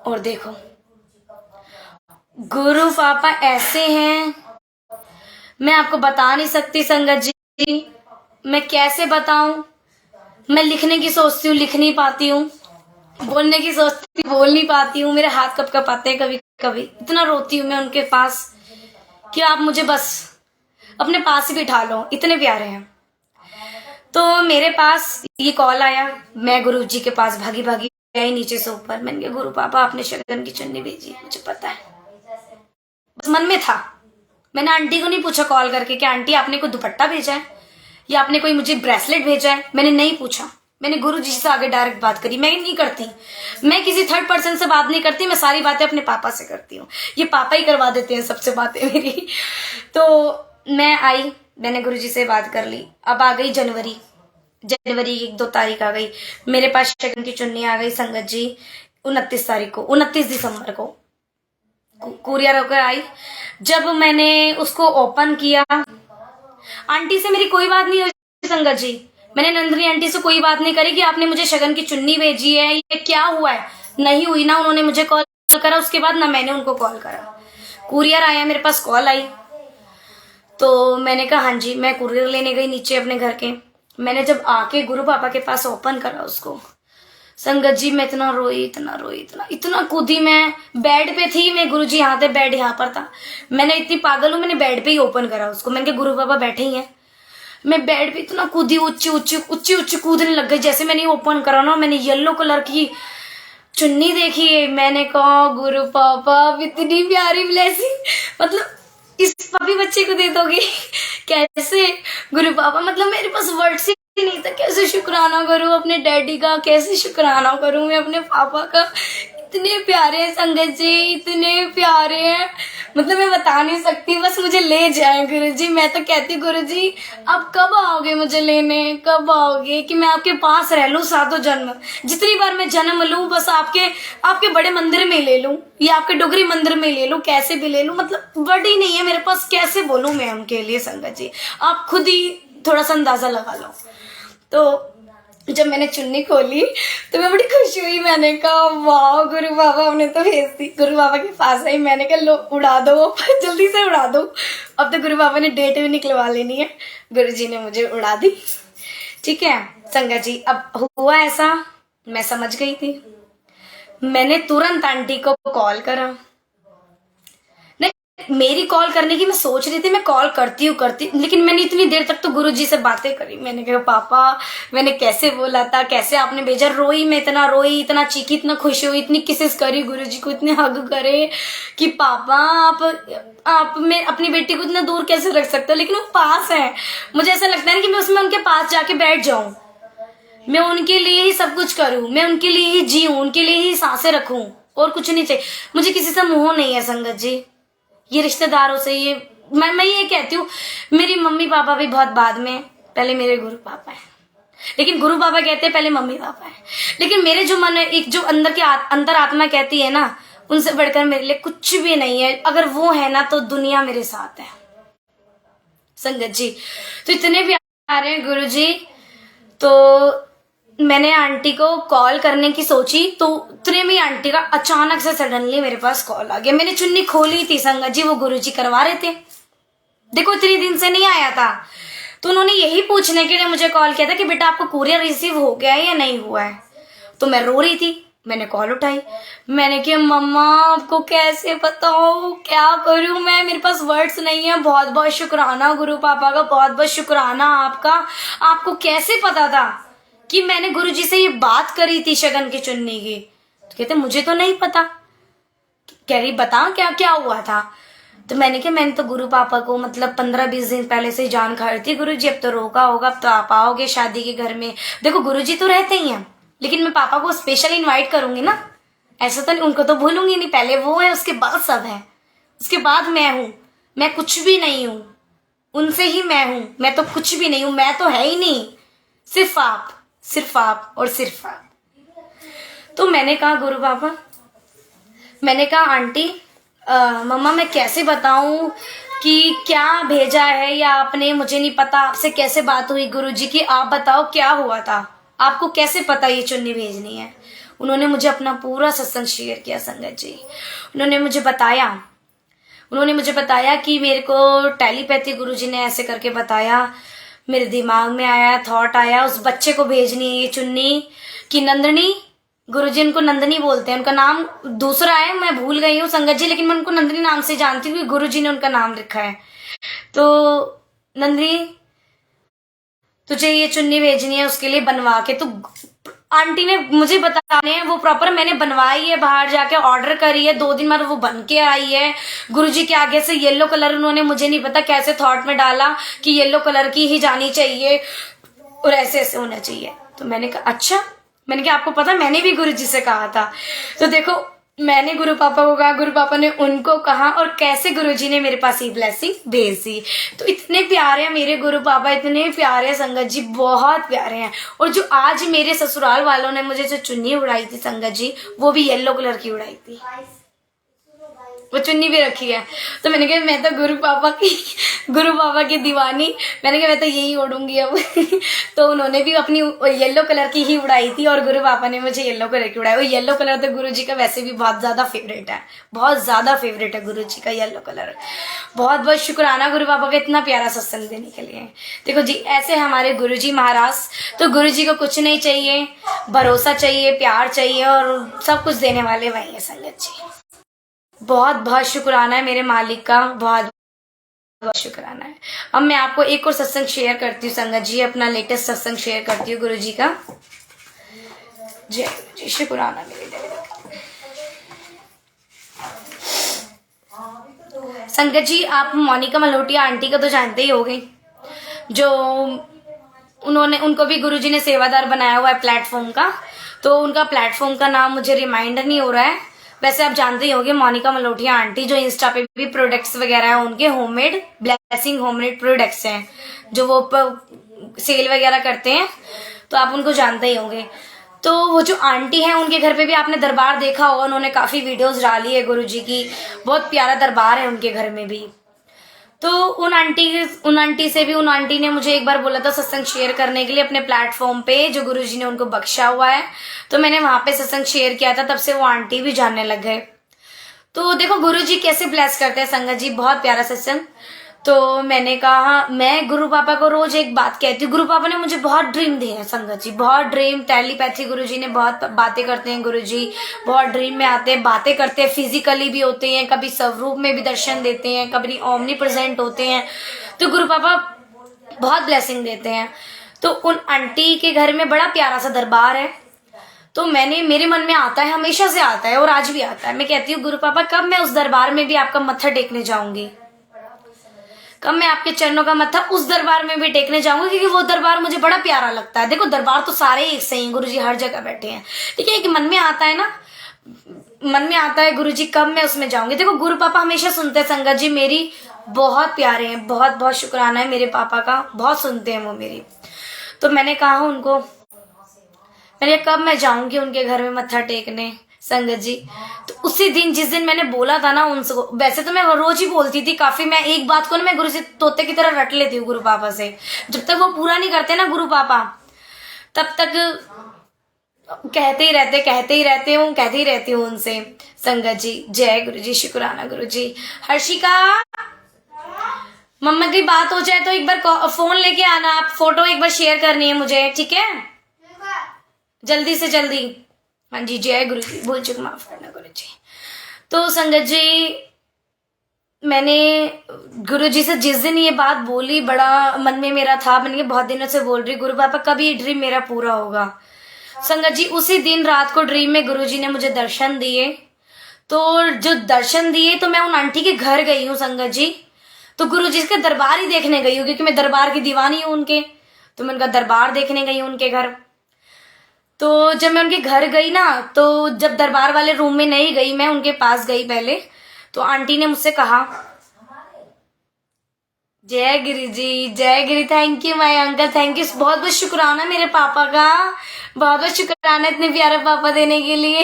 और देखो गुरु पापा ऐसे हैं, मैं आपको बता नहीं सकती संगत जी, मैं कैसे बताऊं। मैं लिखने की सोचती हूँ, लिख नहीं पाती हूँ, बोलने की सोचती हूँ, बोल नहीं पाती हूँ, मेरे हाथ कब कपाते हैं कभी कभी। इतना रोती हूँ मैं उनके पास कि आप मुझे बस अपने पास ही बिठा लो, इतने प्यारे हैं। तो मेरे पास ये कॉल आया, मैं गुरुजी के पास भागी आई नीचे से ऊपर। मैंने कहा गुरु पापा आपने शगन की चुन्नी भेजी, मुझे पता है, बस मन में था। मैंने आंटी को नहीं पूछा कॉल करके कि आंटी आपने कोई दुपट्टा भेजा है या आपने कोई मुझे ब्रेसलेट भेजा है, मैंने नहीं पूछा। मैंने गुरुजी से आगे डायरेक्ट बात करी। मैं नहीं करती, मैं किसी थर्ड पर्सन से बात नहीं करती, मैं सारी बातें अपने पापा से करती हूँ। ये पापा ही करवा देते हैं सबसे बातें मेरी। तो मैं आई, मैंने गुरुजी से बात कर ली। अब आ गई जनवरी की 1-2 तारीख आ गई, मेरे पास शगन की चुन्नी आ गई संगत जी 29 दिसंबर को कुरियर होकर आई। जब मैंने उसको ओपन किया, आंटी से मेरी कोई बात नहीं हुई संगत जी, मैंने नंदिनी आंटी से कोई बात नहीं करी कि आपने मुझे शगन की चुन्नी भेजी है, ये क्या हुआ है, नहीं हुई ना। उन्होंने मुझे कॉल करा उसके बाद, ना मैंने उनको कॉल करा। कुरियर आया, मेरे पास कॉल आई, तो मैंने कहा हाँ जी। मैं कुरियर लेने गई नीचे अपने घर के। मैंने जब आके गुरु पापा के पास ओपन करा उसको, संगत जी मैं इतना रोई, इतना रोई, इतना कूदी। मैं बेड पे थी, मैं गुरुजी यहाँ थे, बेड यहाँ पर था। मैंने इतनी पागल हूँ, मैंने बेड पे ही ओपन करा उसको। मैंने कहा गुरु बाबा बैठे ही हैं। मैं बेड पे इतना कूदी, ऊंची ऊंची ऊंची ऊंची कूदने लग गई। जैसे मैंने ओपन करा ना, मैंने येलो कलर की चुन्नी देखी है। मैंने कहा गुरु पापा इतनी प्यारी ब्लेसिंग, मतलब इस पापी बच्चे को दे दोगे कैसे गुरु पापा? मतलब मेरे पास वर्ड्स ही नहीं था, कैसे शुक्राना करूं अपने डैडी का, कैसे शुक्राना करूं मैं अपने पापा का। इतने प्यारे हैं संगत जी, इतने प्यारे हैं, मतलब मैं बता नहीं सकती। बस मुझे ले जाए गुरुजी। मैं तो कहती गुरुजी आप कब आओगे मुझे लेने, कब आओगे कि मैं आपके पास रह लूं सातों जन्म। जितनी बार मैं जन्म लूं बस आपके बड़े मंदिर में ले लूं या आपके डोगरी मंदिर में ले लूं, कैसे भी ले लूं। मतलब वर्ड ही नहीं है मेरे पास, कैसे बोलूं मैं उनके लिए संगत जी। आप खुद ही थोड़ा सा अंदाजा लगा लो। तो जब मैंने चुन्नी खोली तो मैं बड़ी खुश हुई। मैंने कहा वाह गुरु बाबा हमने तो भेज दी। गुरु बाबा के पास आई, मैंने कहा लो उड़ा दो जल्दी से उड़ा दो। अब तो गुरु बाबा ने डेट भी निकलवा लेनी है। गुरु जी ने मुझे उड़ा दी। ठीक है संगत जी, अब हुआ ऐसा, मैं समझ गई थी। मैंने तुरंत आंटी को कॉल करा। मेरी कॉल करने की मैं सोच रही थी, मैं कॉल करती लेकिन मैंने इतनी देर तक तो गुरुजी से बातें करी। मैंने कहा पापा मैंने कैसे बोला था, कैसे आपने भेजा। रोई, मैं इतना रोई, इतना चीखी, इतना खुश हुई, इतनी किसेस करी गुरुजी को, इतने हग करे कि पापा आप मैं अपनी बेटी को इतना दूर कैसे रख सकते हो, लेकिन वो पास है। मुझे ऐसा लगता है कि मैं उसमें उनके पास जाके बैठ जाऊं, मैं उनके लिए ही सब कुछ करूं, मैं उनके लिए ही जीऊं, उनके लिए ही सांसें रखूं, और कुछ नहीं चाहिए मुझे। किसी से मोह नहीं है संगत जी, ये रिश्तेदारों से, ये मैं ये कहती हूँ। मेरी मम्मी पापा भी बहुत बाद में, पहले मेरे गुरु पापा है। लेकिन गुरु पापा कहते हैं पहले मम्मी पापा है। लेकिन मेरे जो मन है, एक जो अंदर के अंतर आत्मा कहती है ना, उनसे बढ़कर मेरे लिए कुछ भी नहीं है। अगर वो है ना तो दुनिया मेरे साथ है संगत जी। तो इतने प्यारे हैं गुरु जी। तो मैंने आंटी को कॉल करने की सोची, तो उतने में आंटी का अचानक से सडनली मेरे पास कॉल आ गया। मैंने चुन्नी खोली थी संगत जी, वो गुरुजी करवा रहे थे। देखो इतने दिन से नहीं आया था, तो उन्होंने यही पूछने के लिए मुझे कॉल किया था कि बेटा आपको कुरियर रिसीव हो गया है या नहीं हुआ है। तो मैं रो रही थी, मैंने कॉल उठाई। मैंने कहा मम्मा आपको कैसे बताऊं, क्या करूं मैं, मेरे पास वर्ड्स नहीं है। बहुत बहुत शुक्राना गुरु पापा का, बहुत बहुत शुक्राना आपका। आपको कैसे पता था कि मैंने गुरुजी से ये बात करी थी शगन की चुन्नी की? तो कहते मुझे तो नहीं पता। कह रही बता क्या क्या हुआ था। तो मैंने कहा मैंने तो गुरु पापा को मतलब 15-20 दिन पहले से जान खा रही थी, गुरुजी अब तो रोका होगा, अब तो आप आओगे शादी के घर में। देखो गुरुजी तो रहते ही हैं, लेकिन मैं पापा को स्पेशल इन्वाइट करूंगी ना, ऐसा तो नहीं, उनको तो भूलूंगी नहीं। पहले वो है, उसके बाद सब है, उसके बाद मैं हूं। मैं कुछ भी नहीं हूं, उनसे ही मैं हूं। मैं तो कुछ भी नहीं हूं, मैं तो है ही नहीं, सिर्फ आप, सिर्फ आप और सिर्फ आप। तो मैंने कहा गुरु पापा, मैंने कहा आंटी मम्मा मैं कैसे बताऊं कि क्या भेजा है या आपने, मुझे नहीं पता। आपसे कैसे बात हुई गुरुजी की, आप बताओ क्या हुआ था, आपको कैसे पता ये चुन्नी भेजनी है। उन्होंने मुझे अपना पूरा सत्संग शेयर किया संगत जी। उन्होंने मुझे बताया कि मेरे को टेलीपैथी गुरुजी ने ऐसे करके बताया। मेरे दिमाग में आया, थॉट आया, उस बच्चे को भेजनी है ये चुन्नी कि नंदनी, गुरुजी उनको नंदनी बोलते हैं, उनका नाम दूसरा है, मैं भूल गई हूँ संगत जी, लेकिन मैं उनको नंदनी नाम से जानती हूँ, गुरुजी ने उनका नाम लिखा है। तो नंदनी तुझे ये चुन्नी भेजनी है, उसके लिए बनवा के। तो आंटी ने मुझे बताने वो प्रॉपर मैंने बनवाई है, बाहर जाके ऑर्डर करी है, 2 दिन बाद वो बन के आई है। गुरुजी के आगे से येलो कलर, उन्होंने मुझे नहीं पता कैसे थॉट में डाला कि येलो कलर की ही जानी चाहिए और ऐसे ऐसे होना चाहिए। तो मैंने कहा अच्छा, मैंने कहा आपको पता, मैंने भी गुरुजी से कहा था। तो देखो मैंने गुरु पापा को कहा, गुरु पापा ने उनको कहा, और कैसे गुरुजी ने मेरे पास ये ब्लेसिंग भेज दी। तो इतने प्यारे हैं मेरे गुरु पापा, इतने प्यारे हैं संगत जी, बहुत प्यारे हैं। और जो आज मेरे ससुराल वालों ने मुझे जो चुन्नी उड़ाई थी संगत जी, वो भी येलो कलर की उड़ाई थी। वो चुन्नी भी रखी है। तो मैंने कहा मैं तो गुरु पापा की दीवानी, मैंने कहा मैं तो यही ओढ़ूंगी अब। तो उन्होंने भी अपनी येलो कलर की ही उड़ाई थी और गुरु पापा ने मुझे येलो कलर की उड़ाई। वो येलो कलर तो गुरु जी का वैसे भी बहुत ज्यादा फेवरेट है, बहुत ज्यादा फेवरेट है गुरु जी का येलो कलर। बहुत बहुत शुक्राना गुरु पापा का इतना प्यारा सत्संग देने के लिए। देखो जी, ऐसे हमारे गुरु जी महाराज। तो गुरु जी को कुछ नहीं चाहिए, भरोसा चाहिए, प्यार चाहिए और सब कुछ देने वाले वही है संगत जी। बहुत बहुत शुक्राना है मेरे मालिक का, बहुत बहुत शुक्राना है। अब मैं आपको एक और सत्संग शेयर करती हूँ संगत जी, अपना लेटेस्ट सत्संग शेयर करती हूँ गुरु जी का। जय गुरु जी, शुक्राना मेरे देव। संगत जी, आप मोनिका मल्होत्रा आंटी को तो जानते ही होंगे, जो उनको भी गुरुजी ने सेवादार बनाया हुआ है प्लेटफॉर्म का। तो उनका प्लेटफॉर्म का नाम मुझे रिमाइंडर नहीं हो रहा है। वैसे आप जानते ही होंगे मोनिका मल्होत्रा आंटी, जो इंस्टा पे भी प्रोडक्ट्स वगैरह है उनके, होममेड ब्लेसिंग होममेड प्रोडक्ट्स हैं जो वो सेल वगैरह करते हैं, तो आप उनको जानते ही होंगे। तो वो जो आंटी है उनके घर पे भी आपने दरबार देखा होगा, उन्होंने काफी वीडियोस डाली है गुरुजी की, बहुत प्यारा दरबार है उनके घर में भी। तो उन आंटी से भी, उन आंटी ने मुझे एक बार बोला था सत्संग शेयर करने के लिए अपने प्लेटफॉर्म पे जो गुरुजी ने उनको बख्शा हुआ है। तो मैंने वहां पे सत्संग शेयर किया था, तब से वो आंटी भी जानने लग गए। तो देखो गुरुजी कैसे ब्लेस करते हैं संगत जी, बहुत प्यारा सत्संग। तो मैंने कहा मैं गुरु पापा को रोज एक बात कहती हूँ। गुरु पापा ने मुझे बहुत ड्रीम दिए हैं संगत जी, बहुत ड्रीम। टेलीपैथी गुरुजी ने बहुत बातें करते हैं, गुरुजी बहुत ड्रीम में आते हैं, बातें करते हैं, फिजिकली भी होते हैं, कभी स्वरूप में भी दर्शन देते हैं, कभी ओमनी प्रेजेंट होते हैं। तो गुरु पापा बहुत ब्लेसिंग देते हैं। तो उन आंटी के घर में बड़ा प्यारा सा दरबार है। तो मेरे मन में आता है, हमेशा से आता है और आज भी आता है। मैं कहती हूँ गुरु पापा कब मैं उस दरबार में भी आपका मत्था टेकने जाऊंगी, कब मैं आपके चरणों का मत्था उस दरबार में भी टेकने जाऊंगी, क्योंकि वो दरबार मुझे बड़ा प्यारा लगता है। देखो दरबार तो सारे एक से ही, गुरुजी हर जगह बैठे हैं, ठीक है। एक मन में आता है ना, मन में आता है गुरुजी कब मैं उसमें जाऊंगी। देखो गुरु पापा हमेशा सुनते हैं संगत जी, मेरी बहुत प्यारे हैं, बहुत बहुत शुक्राना है मेरे पापा का, बहुत सुनते हैं वो मेरी। तो मैंने कहा उनको, मैंने कब मैं जाऊंगी उनके घर में मत्था टेकने संगत जी। तो उसी दिन जिस दिन मैंने बोला था ना उनसे, वैसे तो मैं रोज ही बोलती थी काफी, मैं एक बात को ना मैं गुरु से तोते की तरह रट लेती हूँ गुरु पापा से। जब तक वो पूरा नहीं करते ना गुरु पापा, तब तक कहते ही रहती हूँ उनसे संगत जी। जय गुरु जी, शुक्राना गुरु जी। हर्षिका, मम्मा की बात हो जाए तो एक बार फोन लेके आना, आप फोटो एक बार शेयर करनी है मुझे, ठीक है, जल्दी से जल्दी। हाँ जी, जय गुरु जी, भूल चुक माफ करना गुरु जी। तो संगत जी, मैंने गुरु जी से जिस दिन ये बात बोली, बड़ा मन में मेरा था, मैंने बहुत दिनों से बोल रही गुरु पापा कब ये ड्रीम मेरा पूरा होगा। संगत जी, उसी दिन रात को ड्रीम में गुरु जी ने मुझे दर्शन दिए। तो जो दर्शन दिए तो मैं उन आंटी के घर गई हूँ संगत जी। तो गुरु जी के दरबार ही देखने गई हूँ, क्योंकि मैं दरबार की दीवानी हूँ उनके। तो मैं उनका दरबार देखने गई हूँ उनके घर। तो जब मैं उनके घर गई ना, तो जब दरबार वाले रूम में नहीं गई, मैं उनके पास गई पहले। तो आंटी ने मुझसे कहा, जय गिरी जी, जय Giri, thank you my uncle, thank you, बहुत बहुत शुक्राना मेरे पापा का, बहुत बहुत शुक्राना इतने प्यारे पापा देने के लिए।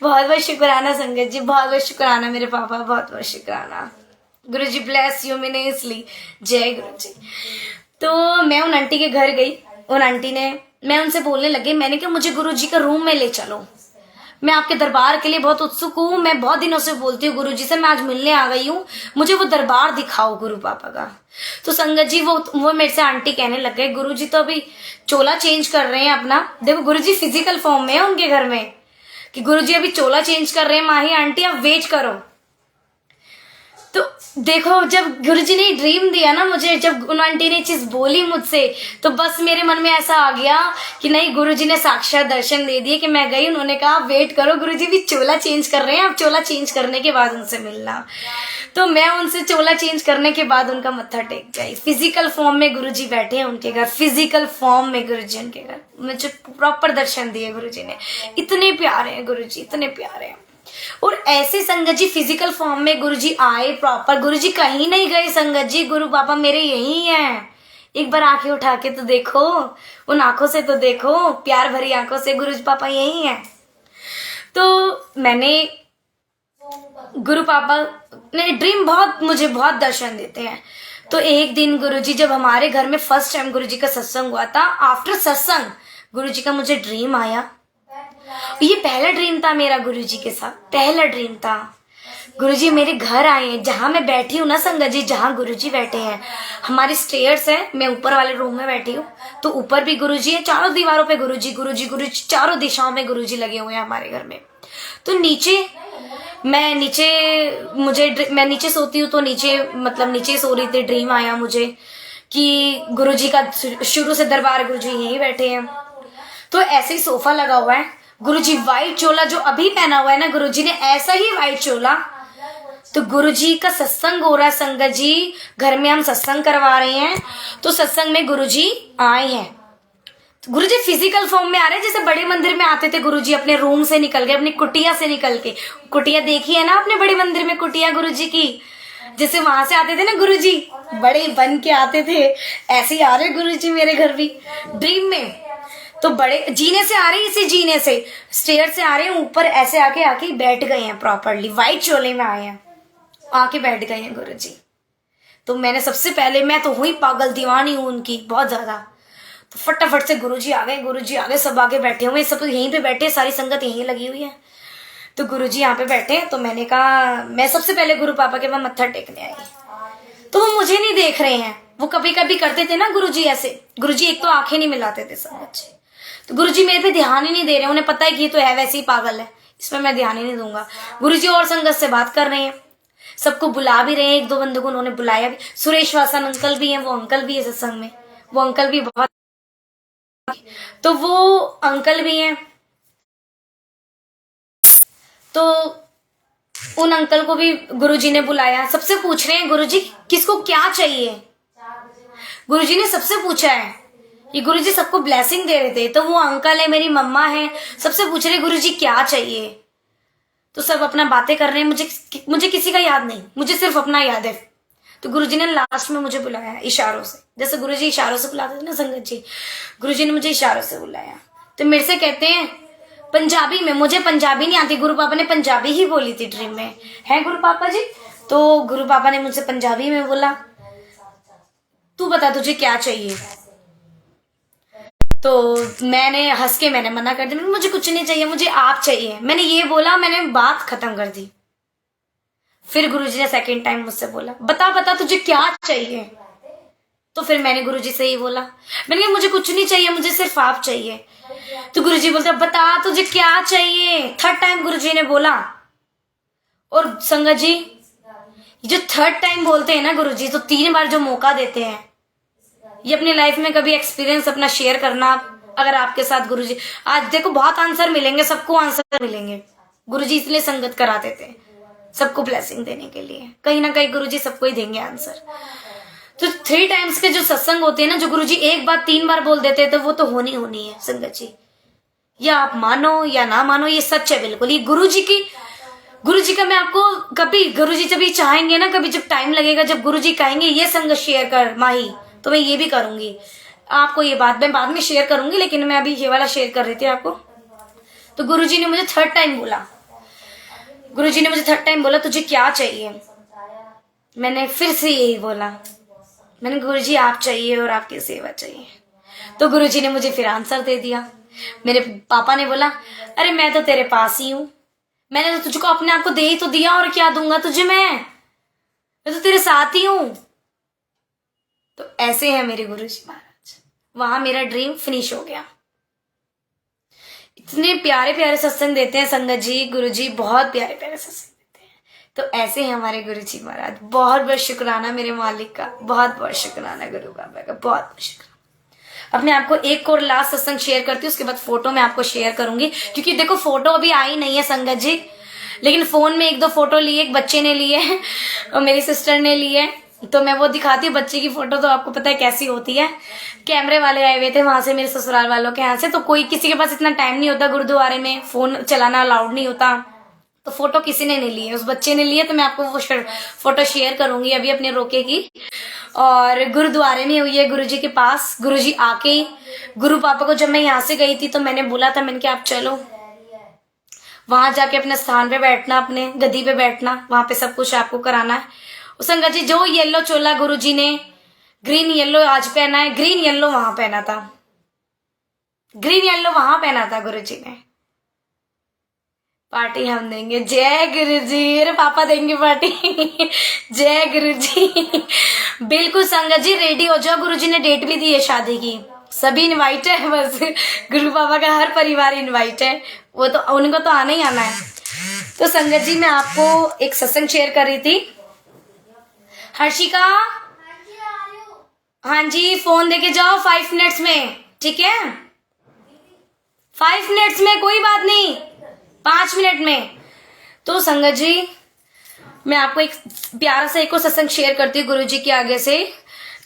बहुत बहुत शुक्राना संगत जी, बहुत बहुत शुक्राना मेरे पापा, बहुत बहुत शुक्राना। गुरु जी ब्लेस यू मिनेसली, जय गुरु जी। तो मैं उन आंटी के घर गई, उन आंटी ने, मैं उनसे बोलने लगी, मैंने कहा मुझे गुरु जी का रूम में ले चलो, मैं आपके दरबार के लिए बहुत उत्सुक हूँ, मैं बहुत दिनों से बोलती हूँ गुरु जी से, मैं आज मिलने आ गई हूँ, मुझे वो दरबार दिखाओ गुरु पापा का। तो संगत जी वो मेरे से आंटी कहने लग गए, गुरु जी तो अभी चोला चेंज कर रहे हैं अपना। देखो गुरु जी फिजिकल फॉर्म में है उनके घर में, कि गुरु जी अभी चोला चेंज कर रहे हैं, माही आंटी आप वेट करो। तो देखो जब गुरुजी ने ड्रीम दिया ना मुझे, जब उन आंटी ने चीज बोली मुझसे, तो बस मेरे मन में ऐसा आ गया कि नहीं, गुरुजी ने साक्षात दर्शन दे दिए। कि मैं गई, उन्होंने कहा वेट करो, गुरुजी भी चोला चेंज कर रहे हैं, आप चोला चेंज करने के बाद उनसे मिलना। तो मैं उनसे चोला चेंज करने के बाद उनका मत्था टेक गई। फिजिकल फॉर्म में गुरुजी बैठे हैं उनके घर, फिजिकल फॉर्म में गुरुजी उनके घर, मुझे प्रॉपर दर्शन दिए गुरुजी ने। इतने प्यारे हैं गुरुजी, इतने प्यारे हैं। और ऐसे संगत जी फिजिकल फॉर्म में गुरुजी आए प्रॉपर, गुरुजी कहीं नहीं गए संगत जी, गुरु पापा मेरे यही हैं। एक बार आंखें उठा के तो देखो, उन आंखों से तो देखो, प्यार भरी आंखों से, गुरुजी पापा यही हैं। तो मैंने गुरु पापा ने ड्रीम मुझे बहुत दर्शन देते हैं। तो एक दिन गुरुजी, जब हमारे घर में फर्स्ट टाइम गुरुजी का सत्संग हुआ था, आफ्टर सत्संग गुरुजी का मुझे ड्रीम आया। ये पहला ड्रीम था मेरा गुरुजी के साथ, पहला ड्रीम था। गुरुजी मेरे घर आए हैं, जहां मैं बैठी हूँ ना संगत जी, जहां गुरुजी बैठे हैं, हमारी स्टेयर्स है, मैं ऊपर वाले रूम में बैठी हूँ, तो ऊपर भी गुरुजी है, चारों दीवारों पे गुरुजी गुरुजी गुरुजी, चारों दिशाओं में गुरुजी लगे हुए हैं हमारे घर में। तो मैं नीचे सोती हूँ, तो नीचे सो रही थी, ड्रीम आया मुझे कि गुरुजी का शुरू से दरबार, गुरुजी यहीं बैठे हैं। तो ऐसे ही सोफा लगा हुआ है, गुरुजी व्हाइट चोला जो अभी पहना हुआ है ना, गुरुजी ने ऐसा ही व्हाइट चोला। तो गुरुजी का सत्संग हो रहा है संगत जी, घर में हम सत्संग करवा रहे हैं, तो सत्संग में गुरुजी आए हैं। तो गुरुजी फिजिकल फॉर्म में आ रहे हैं, जैसे बड़े मंदिर में आते थे गुरुजी अपने रूम से निकल के, अपनी कुटिया से निकल के। कुटिया देखी है ना अपने बड़े मंदिर में, कुटिया गुरुजी की, जैसे वहां से आते थे ना गुरुजी, बड़े बन के आते थे, ऐसे ही आ रहे गुरुजी मेरे घर भी ड्रीम में। तो बड़े जीने से आ रहे हैं, इसी जीने से स्टेयर से आ रहे हैं, ऊपर ऐसे आके बैठ गए हैं, प्रॉपरली व्हाइट चोले में आए हैं, आके बैठ गए हैं गुरुजी। तो मैंने सबसे पहले, मैं तो हुई पागल, दीवानी हूं उनकी बहुत ज्यादा। तो फटाफट से गुरुजी आ गए, सब आगे बैठे हुए, सब यहीं पे बैठे, सारी संगत यहीं लगी हुई है। तो गुरुजी यहाँ पे बैठे, तो मैंने कहा, मैं सबसे पहले गुरु पापा के पास मत्था टेकने आई। तो वो मुझे नहीं देख रहे हैं, वो कभी कभी करते थे ना गुरुजी ऐसे, गुरुजी एक तो आंखें नहीं मिलाते थे संगत जी, तो गुरुजी मेरे पे ध्यान ही नहीं दे रहे, उन्हें पता है कि ये तो है वैसे ही पागल है, इसमें मैं ध्यान ही नहीं दूंगा। गुरुजी और संगत से बात कर रहे हैं, सबको बुला भी रहे हैं, एक दो बंदों को उन्होंने बुलाया भी, सुरेश वासन अंकल भी हैं, वो अंकल भी है सत्संग में, वो अंकल भी बहुत, तो वो अंकल भी हैं। तो उन अंकल को भी गुरुजी ने बुलाया, सबसे पूछ रहे हैं गुरुजी किसको क्या चाहिए। गुरुजी ने सबसे पूछा है, ये गुरुजी सबको ब्लेसिंग दे रहे थे। तो वो अंकल है, मेरी मम्मा है, सबसे पूछ रहे गुरुजी क्या चाहिए। तो सब अपना बातें कर रहे हैं, मुझे किसी का याद नहीं, मुझे सिर्फ अपना याद है। तो गुरुजी ने लास्ट में मुझे बुलाया इशारों से, जैसे गुरुजी इशारों से बुलाते थे ना संगत जी, गुरुजी ने मुझे इशारों से बुलाया। तो मेरे से कहते हैं पंजाबी में, मुझे पंजाबी नहीं आती, गुरु पापा ने पंजाबी ही बोली थी ड्रीम में, है गुरु पापा जी। तो गुरु पापा ने मुझसे पंजाबी में बोला, तू बता तुझे क्या चाहिए। तो मैंने हंस के मैंने मना कर दिया, मुझे कुछ नहीं चाहिए, मुझे आप चाहिए, मैंने ये बोला, मैंने बात खत्म कर दी। फिर गुरुजी ने सेकंड टाइम मुझसे बोला, बता तुझे क्या चाहिए। तो फिर मैंने गुरुजी से ही बोला, मैंने कहा मुझे कुछ नहीं चाहिए, मुझे सिर्फ आप चाहिए। तो गुरुजी बोलते बता तुझे क्या चाहिए। थर्ड टाइम गुरुजी ने बोला। और संगत जी, जो थर्ड टाइम बोलते हैं ना गुरुजी, तो 3 बार जो मौका देते हैं, ये अपनी लाइफ में कभी एक्सपीरियंस अपना शेयर करना, अगर आपके साथ गुरुजी, आज देखो बहुत आंसर मिलेंगे, सबको आंसर मिलेंगे, गुरुजी इसलिए संगत कराते थे, सबको ब्लेसिंग देने के लिए, कहीं ना कहीं गुरुजी सबको ही देंगे आंसर। तो 3 टाइम्स के जो सत्संग होते हैं ना, जो गुरुजी एक बात 3 बार बोल देते हैं, तो वो तो होनी है संगत जी, या आप मानो या ना मानो, ये सच है बिल्कुल। ये गुरुजी का मैं आपको कभी, गुरुजी जब ये चाहेंगे ना, कभी जब टाइम लगेगा, जब गुरुजी कहेंगे ये संगत शेयर कर माही, तो मैं ये भी करूंगी आपको, ये बात मैं बाद में शेयर करूंगी, लेकिन मैं अभी ये वाला शेयर कर रही थी आपको। तो गुरुजी ने मुझे थर्ड टाइम बोला, तुझे क्या चाहिए। मैंने फिर से यही बोला, मैंने गुरुजी आप चाहिए और आपकी सेवा चाहिए। तो गुरुजी ने मुझे फिर आंसर दे दिया। मेरे पापा ने बोला, अरे मैं तो तेरे पास ही हूं, मैंने तो तुझको अपने आप को दे ही तो दिया, और क्या दूंगा तुझे, मैं तो तेरे साथ ही हूं। तो ऐसे है मेरे गुरुजी महाराज। वहां मेरा ड्रीम फिनिश हो गया। इतने प्यारे प्यारे सत्संग देते हैं संगत जी, गुरुजी बहुत प्यारे प्यारे सत्संग देते हैं। तो ऐसे हैं हमारे गुरुजी महाराज। बहुत बहुत शुक्राना मेरे मालिक का, बहुत बहुत शुक्राना गुरु बाबा का, बहुत बहुत शुक्राना। अब मैं आपको एक और लास्ट सत्संग शेयर करती हूँ, उसके बाद फोटो मैं आपको शेयर करूंगी, क्योंकि देखो फोटो अभी आई नहीं है संगत जी, लेकिन फोन में 1-2 फोटो लिए, एक बच्चे ने लिए और मेरी सिस्टर ने लिए, तो मैं वो दिखाती हूँ बच्चे की फोटो। तो आपको पता है कैसी होती है, कैमरे वाले आए हुए थे वहां से, मेरे ससुराल वालों के यहाँ से, तो कोई किसी के पास इतना टाइम नहीं होता, गुरुद्वारे में फोन चलाना अलाउड नहीं होता, तो फोटो किसी ने नहीं लिए, उस बच्चे ने लिए। तो मैं आपको वो फोटो शेयर करूंगी अभी अपने रोके की। और गुरुद्वारे में हुई है गुरुजी के पास। गुरुजी आके गुरु पापा को, जब मैं यहाँ से गई थी तो मैंने बोला था, मैंने कहा आप चलो, वहां जाके अपने स्थान पे बैठना, अपने गद्दी पे बैठना, वहां पे सब कुछ आपको कराना है। और संगत जी जो येलो चोला गुरुजी ने ग्रीन येलो आज पहना है, ग्रीन येलो वहां पहना था, ग्रीन येलो वहां पहना था गुरुजी ने। पार्टी हम देंगे, जय गुरुजी, अरे पापा देंगे पार्टी। जय गुरुजी। बिल्कुल संगत जी रेडी हो जाओ, गुरुजी ने डेट भी दी है शादी की, सभी इनवाइट है, बस गुरु बाबा का हर परिवार इनवाइट है, वो तो उनको तो आना ही आना है। तो संगत जी मैं आपको एक सत्संग शेयर कर रही थी। हर्षिका, हाँ जी फोन देके जाओ 5 मिनट्स में, ठीक है 5 मिनट्स में, कोई बात नहीं 5 मिनट में। तो संगत जी मैं आपको एक प्यारा सा एक और सत्संग शेयर करती हूँ गुरुजी के आगे से।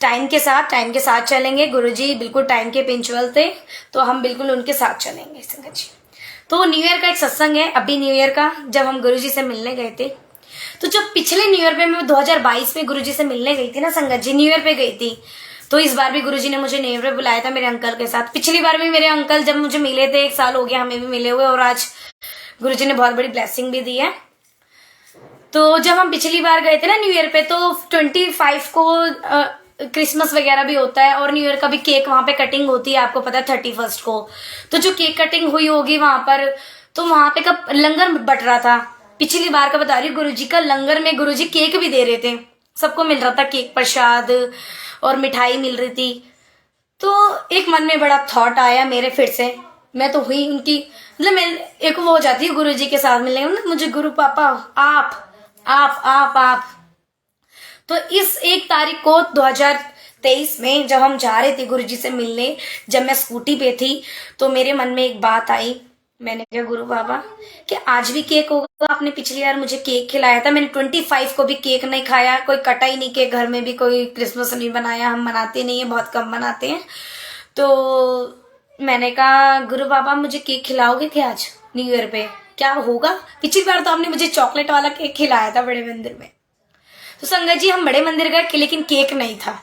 टाइम के साथ चलेंगे, गुरुजी बिल्कुल टाइम के पंक्चुअल थे, तो हम बिल्कुल उनके साथ चलेंगे संगत जी। तो न्यू ईयर का एक सत्संग है, अभी न्यू ईयर का जब हम गुरुजी से मिलने गए थे, तो जब पिछले न्यू ईयर पे मैं 2022 में गुरुजी से मिलने गई थी ना संगत जी, न्यू ईयर पे गई थी, तो इस बार भी गुरुजी ने मुझे न्यू ईयर पे बुलाया था मेरे अंकल के साथ। पिछली बार भी मेरे अंकल जब मुझे मिले थे, 1 साल हो गया हमें भी मिले हुए, और आज गुरुजी ने बहुत बड़ी ब्लेसिंग भी दी है। तो जब हम पिछली बार गए थे ना न्यू ईयर पे, तो 25 को क्रिसमस वगैरह भी होता है, और न्यू ईयर का भी केक वहां पे कटिंग होती है, आपको पता है 31 को। तो जो केक कटिंग हुई होगी वहां पर, तो वहां पे कब लंगर बट रहा था, पिछली बार का बता रही हूँ, गुरुजी का लंगर में गुरुजी केक भी दे रहे थे, सबको मिल रहा था केक प्रसाद और मिठाई मिल रही थी। तो एक मन में बड़ा थॉट आया मेरे, फिर से मैं तो हुई उनकी, मतलब मैं एक वो हो जाती है गुरुजी के साथ मिलने, मुझे गुरु पापा आप। तो इस 1 तारीख को 2023 में जब हम जा रहे थे गुरुजी से मिलने, जब मैं स्कूटी पे थी, तो मेरे मन में एक बात आई। मैंने कहा गुरु बाबा कि आज भी केक होगा, आपने पिछली बार मुझे केक खिलाया था, मैंने 25 को भी केक नहीं खाया, कोई कटा ही नहीं केक, घर में भी कोई क्रिसमस नहीं बनाया, हम मनाते नहीं है, बहुत कम मनाते हैं। तो मैंने कहा गुरु बाबा मुझे केक खिलाओगे क्या आज न्यू ईयर पे, क्या होगा? पिछली बार तो आपने मुझे चॉकलेट वाला केक खिलाया था बड़े मंदिर में। तो संगत जी हम बड़े मंदिर गए, लेकिन केक नहीं था।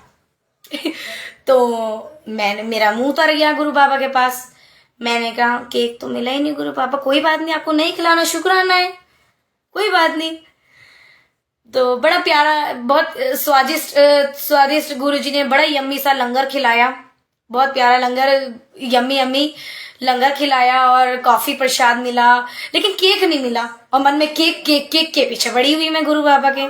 तो मेरा मुंह उतर गया गुरु बाबा के पास। मैंने कहा केक तो मिला ही नहीं गुरु बाबा, कोई बात नहीं, आपको नहीं खिलाना शुक्राना है, कोई बात नहीं। तो बड़ा प्यारा, बहुत स्वादिष्ट गुरुजी ने बड़ा यम्मी सा लंगर खिलाया, बहुत प्यारा लंगर, यम्मी यम्मी लंगर खिलाया, और कॉफी प्रसाद मिला, लेकिन केक नहीं मिला। और मन में केक के पीछे पड़ी हुई मैं गुरु बाबा के।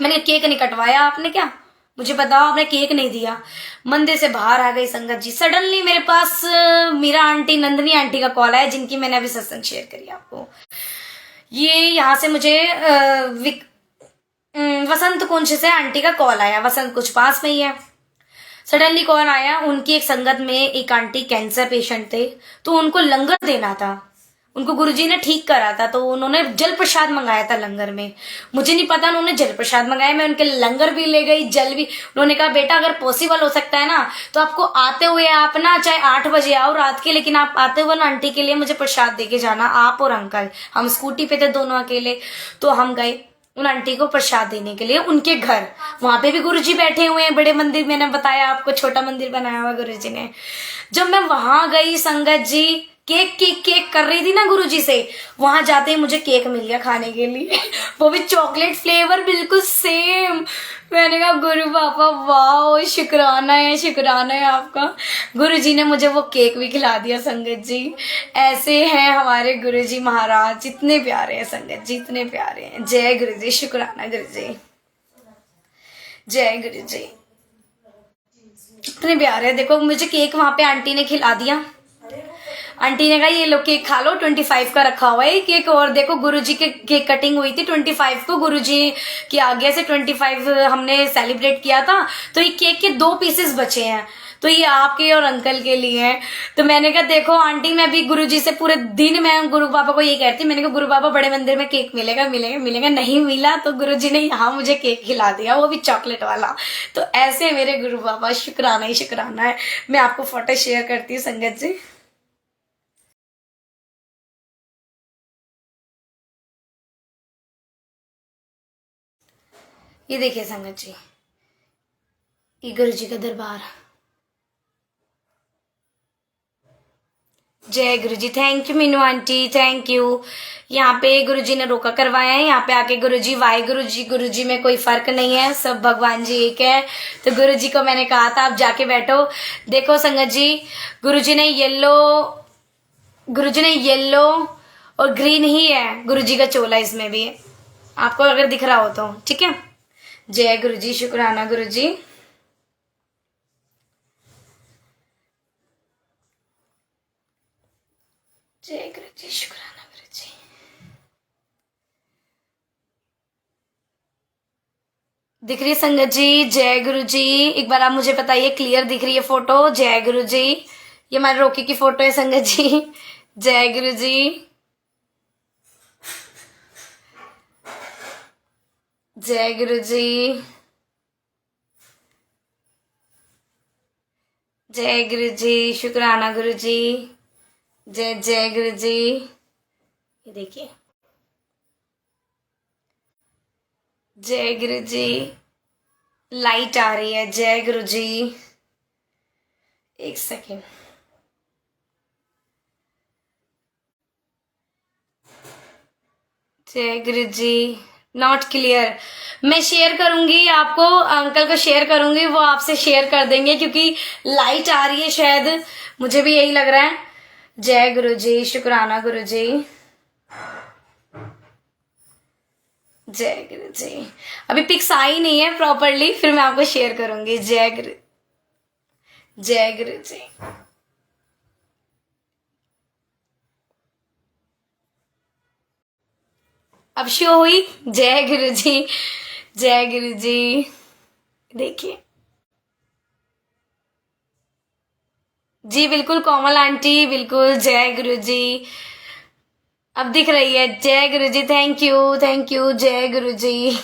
मैंने केक नहीं कटवाया आपने क्या, मुझे बताओ, आपने केक नहीं दिया। मंदिर से बाहर आ गई संगत जी, सडनली मेरे पास मीरा आंटी, नंदनी आंटी का कॉल आया, जिनकी मैंने अभी सत्संग शेयर करी आपको। ये यहाँ से मुझे वसंत कुंज से आंटी का कॉल आया, वसंत कुंज पास में ही है। सडनली कॉल आया, उनकी एक संगत में एक आंटी कैंसर पेशेंट थे, तो उनको लंगर देना था, उनको गुरुजी ने ठीक करा था, तो उन्होंने जल प्रसाद मंगाया था लंगर में। मुझे नहीं पता उन्होंने जल प्रसाद मंगाया, मैं उनके लंगर भी ले गई, जल भी। उन्होंने कहा बेटा अगर पॉसिबल हो सकता है ना, तो आपको आते हुए, आप ना चाहे 8 बजे आओ रात के, लेकिन आप आते हुए ना आंटी के लिए मुझे प्रसाद देके जाना, आप और अंकल। हम स्कूटी पे थे दोनों अकेले, तो हम गए उन आंटी को प्रसाद देने के लिए उनके घर। वहां पे भी गुरुजी बैठे हुए हैं, बड़े मंदिर, मैंने बताया आपको छोटा मंदिर बनाया हुआ गुरुजी ने। जब मैं वहां गई संगत जी, केक कर रही थी ना गुरुजी से, वहां जाते ही मुझे केक मिल गया खाने के लिए, वो भी चॉकलेट फ्लेवर, बिल्कुल सेम। मैंने कहा गुरु पापा वाह, शुक्राना है आपका, गुरुजी ने मुझे वो केक भी खिला दिया संगत जी। ऐसे हैं हमारे गुरुजी महाराज, इतने प्यारे हैं संगत जी, इतने प्यारे हैं। जय गुरुजी, शुक्राना गुरुजी, जय गुरुजी, इतने प्यारे हैं। देखो मुझे केक वहां पे आंटी ने खिला दिया, आंटी ने कहा ये लो केक खा लो, 25 का रखा हुआ है केक। और देखो गुरुजी के केक कटिंग हुई थी 25 को, गुरुजी की आज्ञा से 25 हमने सेलिब्रेट किया था। तो ये केक के 2 पीसेस बचे हैं, तो ये आपके और अंकल के लिए हैं। तो मैंने कहा देखो आंटी, मैं भी गुरुजी से पूरे दिन मैं गुरु बाबा को ये कहती, मैंने कहा गुरु बाबा बड़े मंदिर में केक मिलेगा, नहीं मिला, तो गुरुजी ने यहाँ मुझे केक खिला दिया, वो भी चॉकलेट वाला। तो ऐसे मेरे गुरु बाबा, शुक्राना ही शुक्राना है। मैं आपको फोटो शेयर करती हूँ संगत जी। ये देखिए संगत जी, ये गुरु जी का दरबार, जय Guru ji. Thank you Meenu aunty, thank you. यहाँ पे गुरु जी ने रोका करवाया है, यहाँ पे आके गुरु जी वाहे गुरु जी में कोई फर्क नहीं है, सब भगवान जी एक है। तो गुरु जी को मैंने कहा था आप जाके बैठो। देखो संगत जी, गुरु जी ने येलो और ग्रीन ही है गुरु जी का चोला, इसमें भी आपको अगर दिख रहा हो तो ठीक है। जय गुरु जी, शुक्राना गुरु जी। जय गुरु जी, शुक्राना गुरु जी। दिख रही है संगत जी? जय गुरु जी। एक बार आप मुझे बताइए क्लियर दिख रही है फोटो? जय गुरु जी। ये हमारे रोकी की फोटो है संगत जी। जय गुरु जी। जय गुरु जी। जय गुरु जी, शुक्राना गुरु जी। जय जय गुरु जी। ये देखिए, जय गुरु जी। लाइट आ रही है। जय गुरु जी। एक सेकेंड। जय गुरु जी। Not clear. मैं शेयर करूंगी आपको, अंकल को शेयर करूंगी, वो आपसे शेयर कर देंगे क्योंकि लाइट आ रही है शायद, मुझे भी यही लग रहा है। जय गुरु जी, शुक्राना गुरु जी। जय गुरु जी। अभी पिक्स आई नहीं है प्रॉपरली, फिर मैं आपको शेयर करूंगी। जय गुरु। जय गुरु जी। अब शो हुई? जय गुरु जी। जय गुरु जी। देखिए जी, बिल्कुल कोमल आंटी, बिल्कुल। जय गुरु जी। अब दिख रही है। जय Guru ji, thank you, thank you. जय गुरु जी।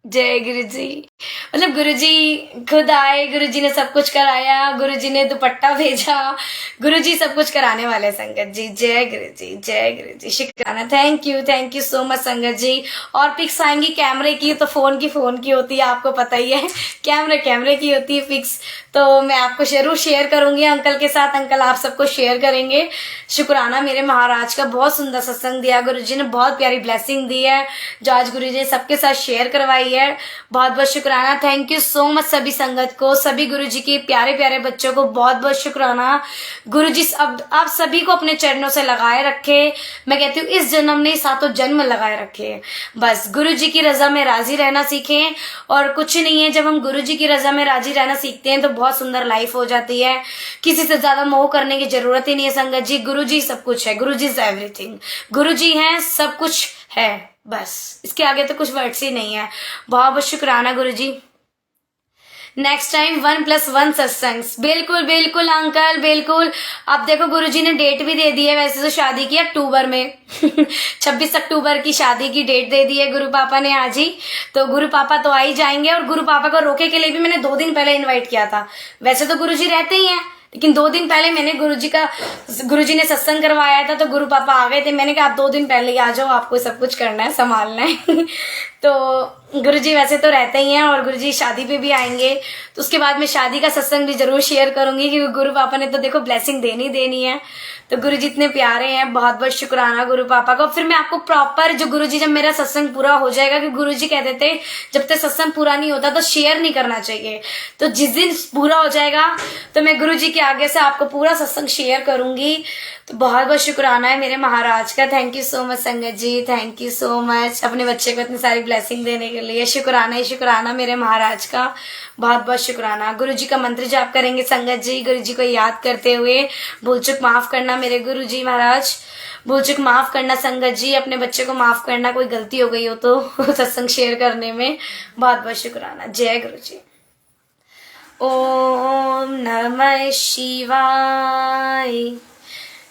जय गुरु जी। मतलब गुरु जी खुद आए, गुरु जी ने सब कुछ कराया, गुरु जी ने दुपट्टा भेजा, गुरु जी सब कुछ कराने वाले संगत जी। जय गुरु जी, जय गुरु जी, शुक्राना। थैंक यू सो मच संगत जी। और पिक्स आएंगी कैमरे की, तो फोन की होती है, आपको पता ही है। कैमरे की होती है पिक्स, तो मैं आपको जरूर शेयर करूंगी अंकल के साथ, अंकल आप सबको शेयर करेंगे। शुक्राना मेरे महाराज का, बहुत सुंदर सत्संग दिया गुरु जी ने, बहुत प्यारी ब्लेसिंग दी है जो आज गुरु जी ने सबके साथ शेयर करवाई है। बहुत बहुत शुक्राना। थैंक यू सो मच सभी संगत को, सभी गुरु जी के प्यारे प्यारे बच्चों को बहुत बहुत शुक्राना। गुरु जी अब आप सभी को अपने चरणों से लगाए रखे। मैं कहती हूँ इस जन्म ने सातों जन्म लगाए रखे। बस गुरु जी की रजा में राजी रहना सीखें, और कुछ नहीं है, जब हम गुरु जी की रजा में राजी रहना सीखते हैं तो बहुत सुंदर लाइफ हो जाती है। किसी से ज्यादा मोह करने की जरूरत ही नहीं है संगत जी। गुरु जी सब कुछ है, गुरु जी इज एवरीथिंग। गुरु जी हैं, सब कुछ है, बस इसके आगे तो कुछ वर्ड्स ही नहीं है। बहुत बहुत शुक्राना गुरु जी। नेक्स्ट टाइम 1+1 सत्संग, बिल्कुल बिल्कुल अंकल, बिल्कुल। अब देखो गुरु जी ने डेट भी दे दी है, वैसे तो शादी की अक्टूबर में 26 अक्टूबर की शादी की डेट दे दी है गुरु पापा ने आज ही। तो गुरु पापा तो आ ही जाएंगे, और गुरु पापा को रोके के लिए भी मैंने 2 दिन पहले इन्वाइट किया था। वैसे तो गुरु जी रहते ही हैं, लेकिन 2 दिन पहले मैंने गुरु जी ने सत्संग करवाया था, तो गुरु पापा आ गए थे। मैंने कहा आप 2 दिन पहले ही आ जाओ, आपको सब कुछ करना है, संभालना है। तो गुरु जी वैसे तो रहते ही हैं, और गुरु जी शादी पे भी आएंगे, तो उसके बाद मैं शादी का सत्संग भी जरूर शेयर करूंगी, क्योंकि गुरु पापा ने तो देखो ब्लेसिंग देनी है। तो गुरु जी इतने प्यारे हैं, बहुत बहुत शुक्राना गुरु पापा को। फिर मैं आपको प्रॉपर जो गुरु जी, जब मेरा सत्संग पूरा हो जाएगा, कि गुरु जी कहते थे जब तक सत्संग पूरा नहीं होता तो शेयर नहीं करना चाहिए, तो जिस दिन पूरा हो जाएगा तो मैं गुरु जी के आगे से आपको पूरा सत्संग शेयर करूंगी। तो बहुत बहुत शुक्राना है मेरे महाराज का। थैंक यू सो मच संगत जी, थैंक यू सो मच अपने बच्चे को इतनी सारी ब्लेसिंग देने के लिए। शुक्राना ही शुक्राना मेरे महाराज का, बहुत बहुत शुक्राना। गुरु जी का मंत्र जाप करेंगे संगत जी, गुरु जी को याद करते हुए। भूल चुक माफ करना मेरे गुरु जी महाराज, भूल चुक माफ करना संगत जी, अपने बच्चे को माफ करना, कोई गलती हो गई हो तो सत्संग शेयर करने में। बहुत बहुत शुक्राना। जय गुरु जी। ओम नमः शिवाय।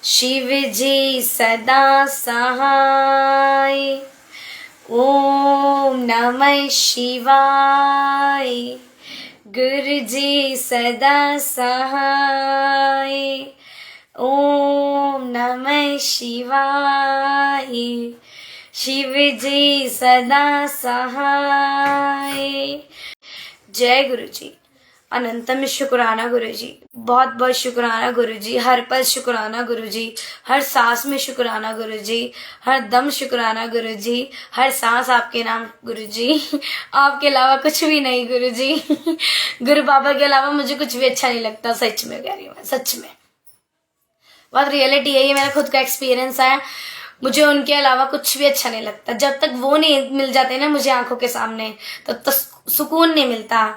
शिव जी सदा सहाय। ओम नमः शिवाय। गुरु जी सदा सहाय। ओम नमः शिवाय। शिव जी सदा सहाय। जय गुरु जी। अनंतम शुक्राना गुरु जी, बहुत बहुत शुक्राना गुरु जी, हर पल शुक्राना गुरु जी, हर सांस में शुक्राना गुरु जी, हर दम शुक्राना गुरु जी, हर सांस आपके नाम गुरु जी, आपके अलावा कुछ भी नहीं गुरु जी। गुरु बाबा के अलावा मुझे कुछ भी अच्छा नहीं लगता, सच में कह रही हूँ मैं, सच में बहुत रियलिटी है ये, मेरा खुद का एक्सपीरियंस है। मुझे उनके अलावा कुछ भी अच्छा नहीं लगता। जब तक वो नहीं मिल जाते ना मुझे आंखों के सामने, तब तक सुकून नहीं मिलता,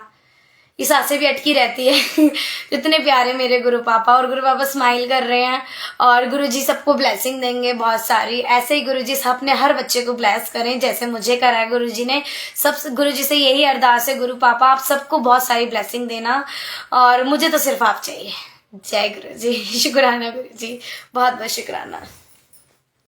ये सांसें भी अटकी रहती है। इतने प्यारे मेरे गुरु पापा, और गुरु पापा स्माइल कर रहे हैं, और गुरु जी सबको ब्लेसिंग देंगे बहुत सारी। ऐसे ही गुरु जी अपने हर बच्चे को ब्लेस करें जैसे मुझे करा है गुरु जी ने। सब गुरु जी से यही अरदास है, गुरु पापा आप सबको बहुत सारी ब्लेसिंग देना, और मुझे तो सिर्फ आप चाहिए। जय गुरु जी, शुक्राना गुरु जी, बहुत बहुत शुक्राना।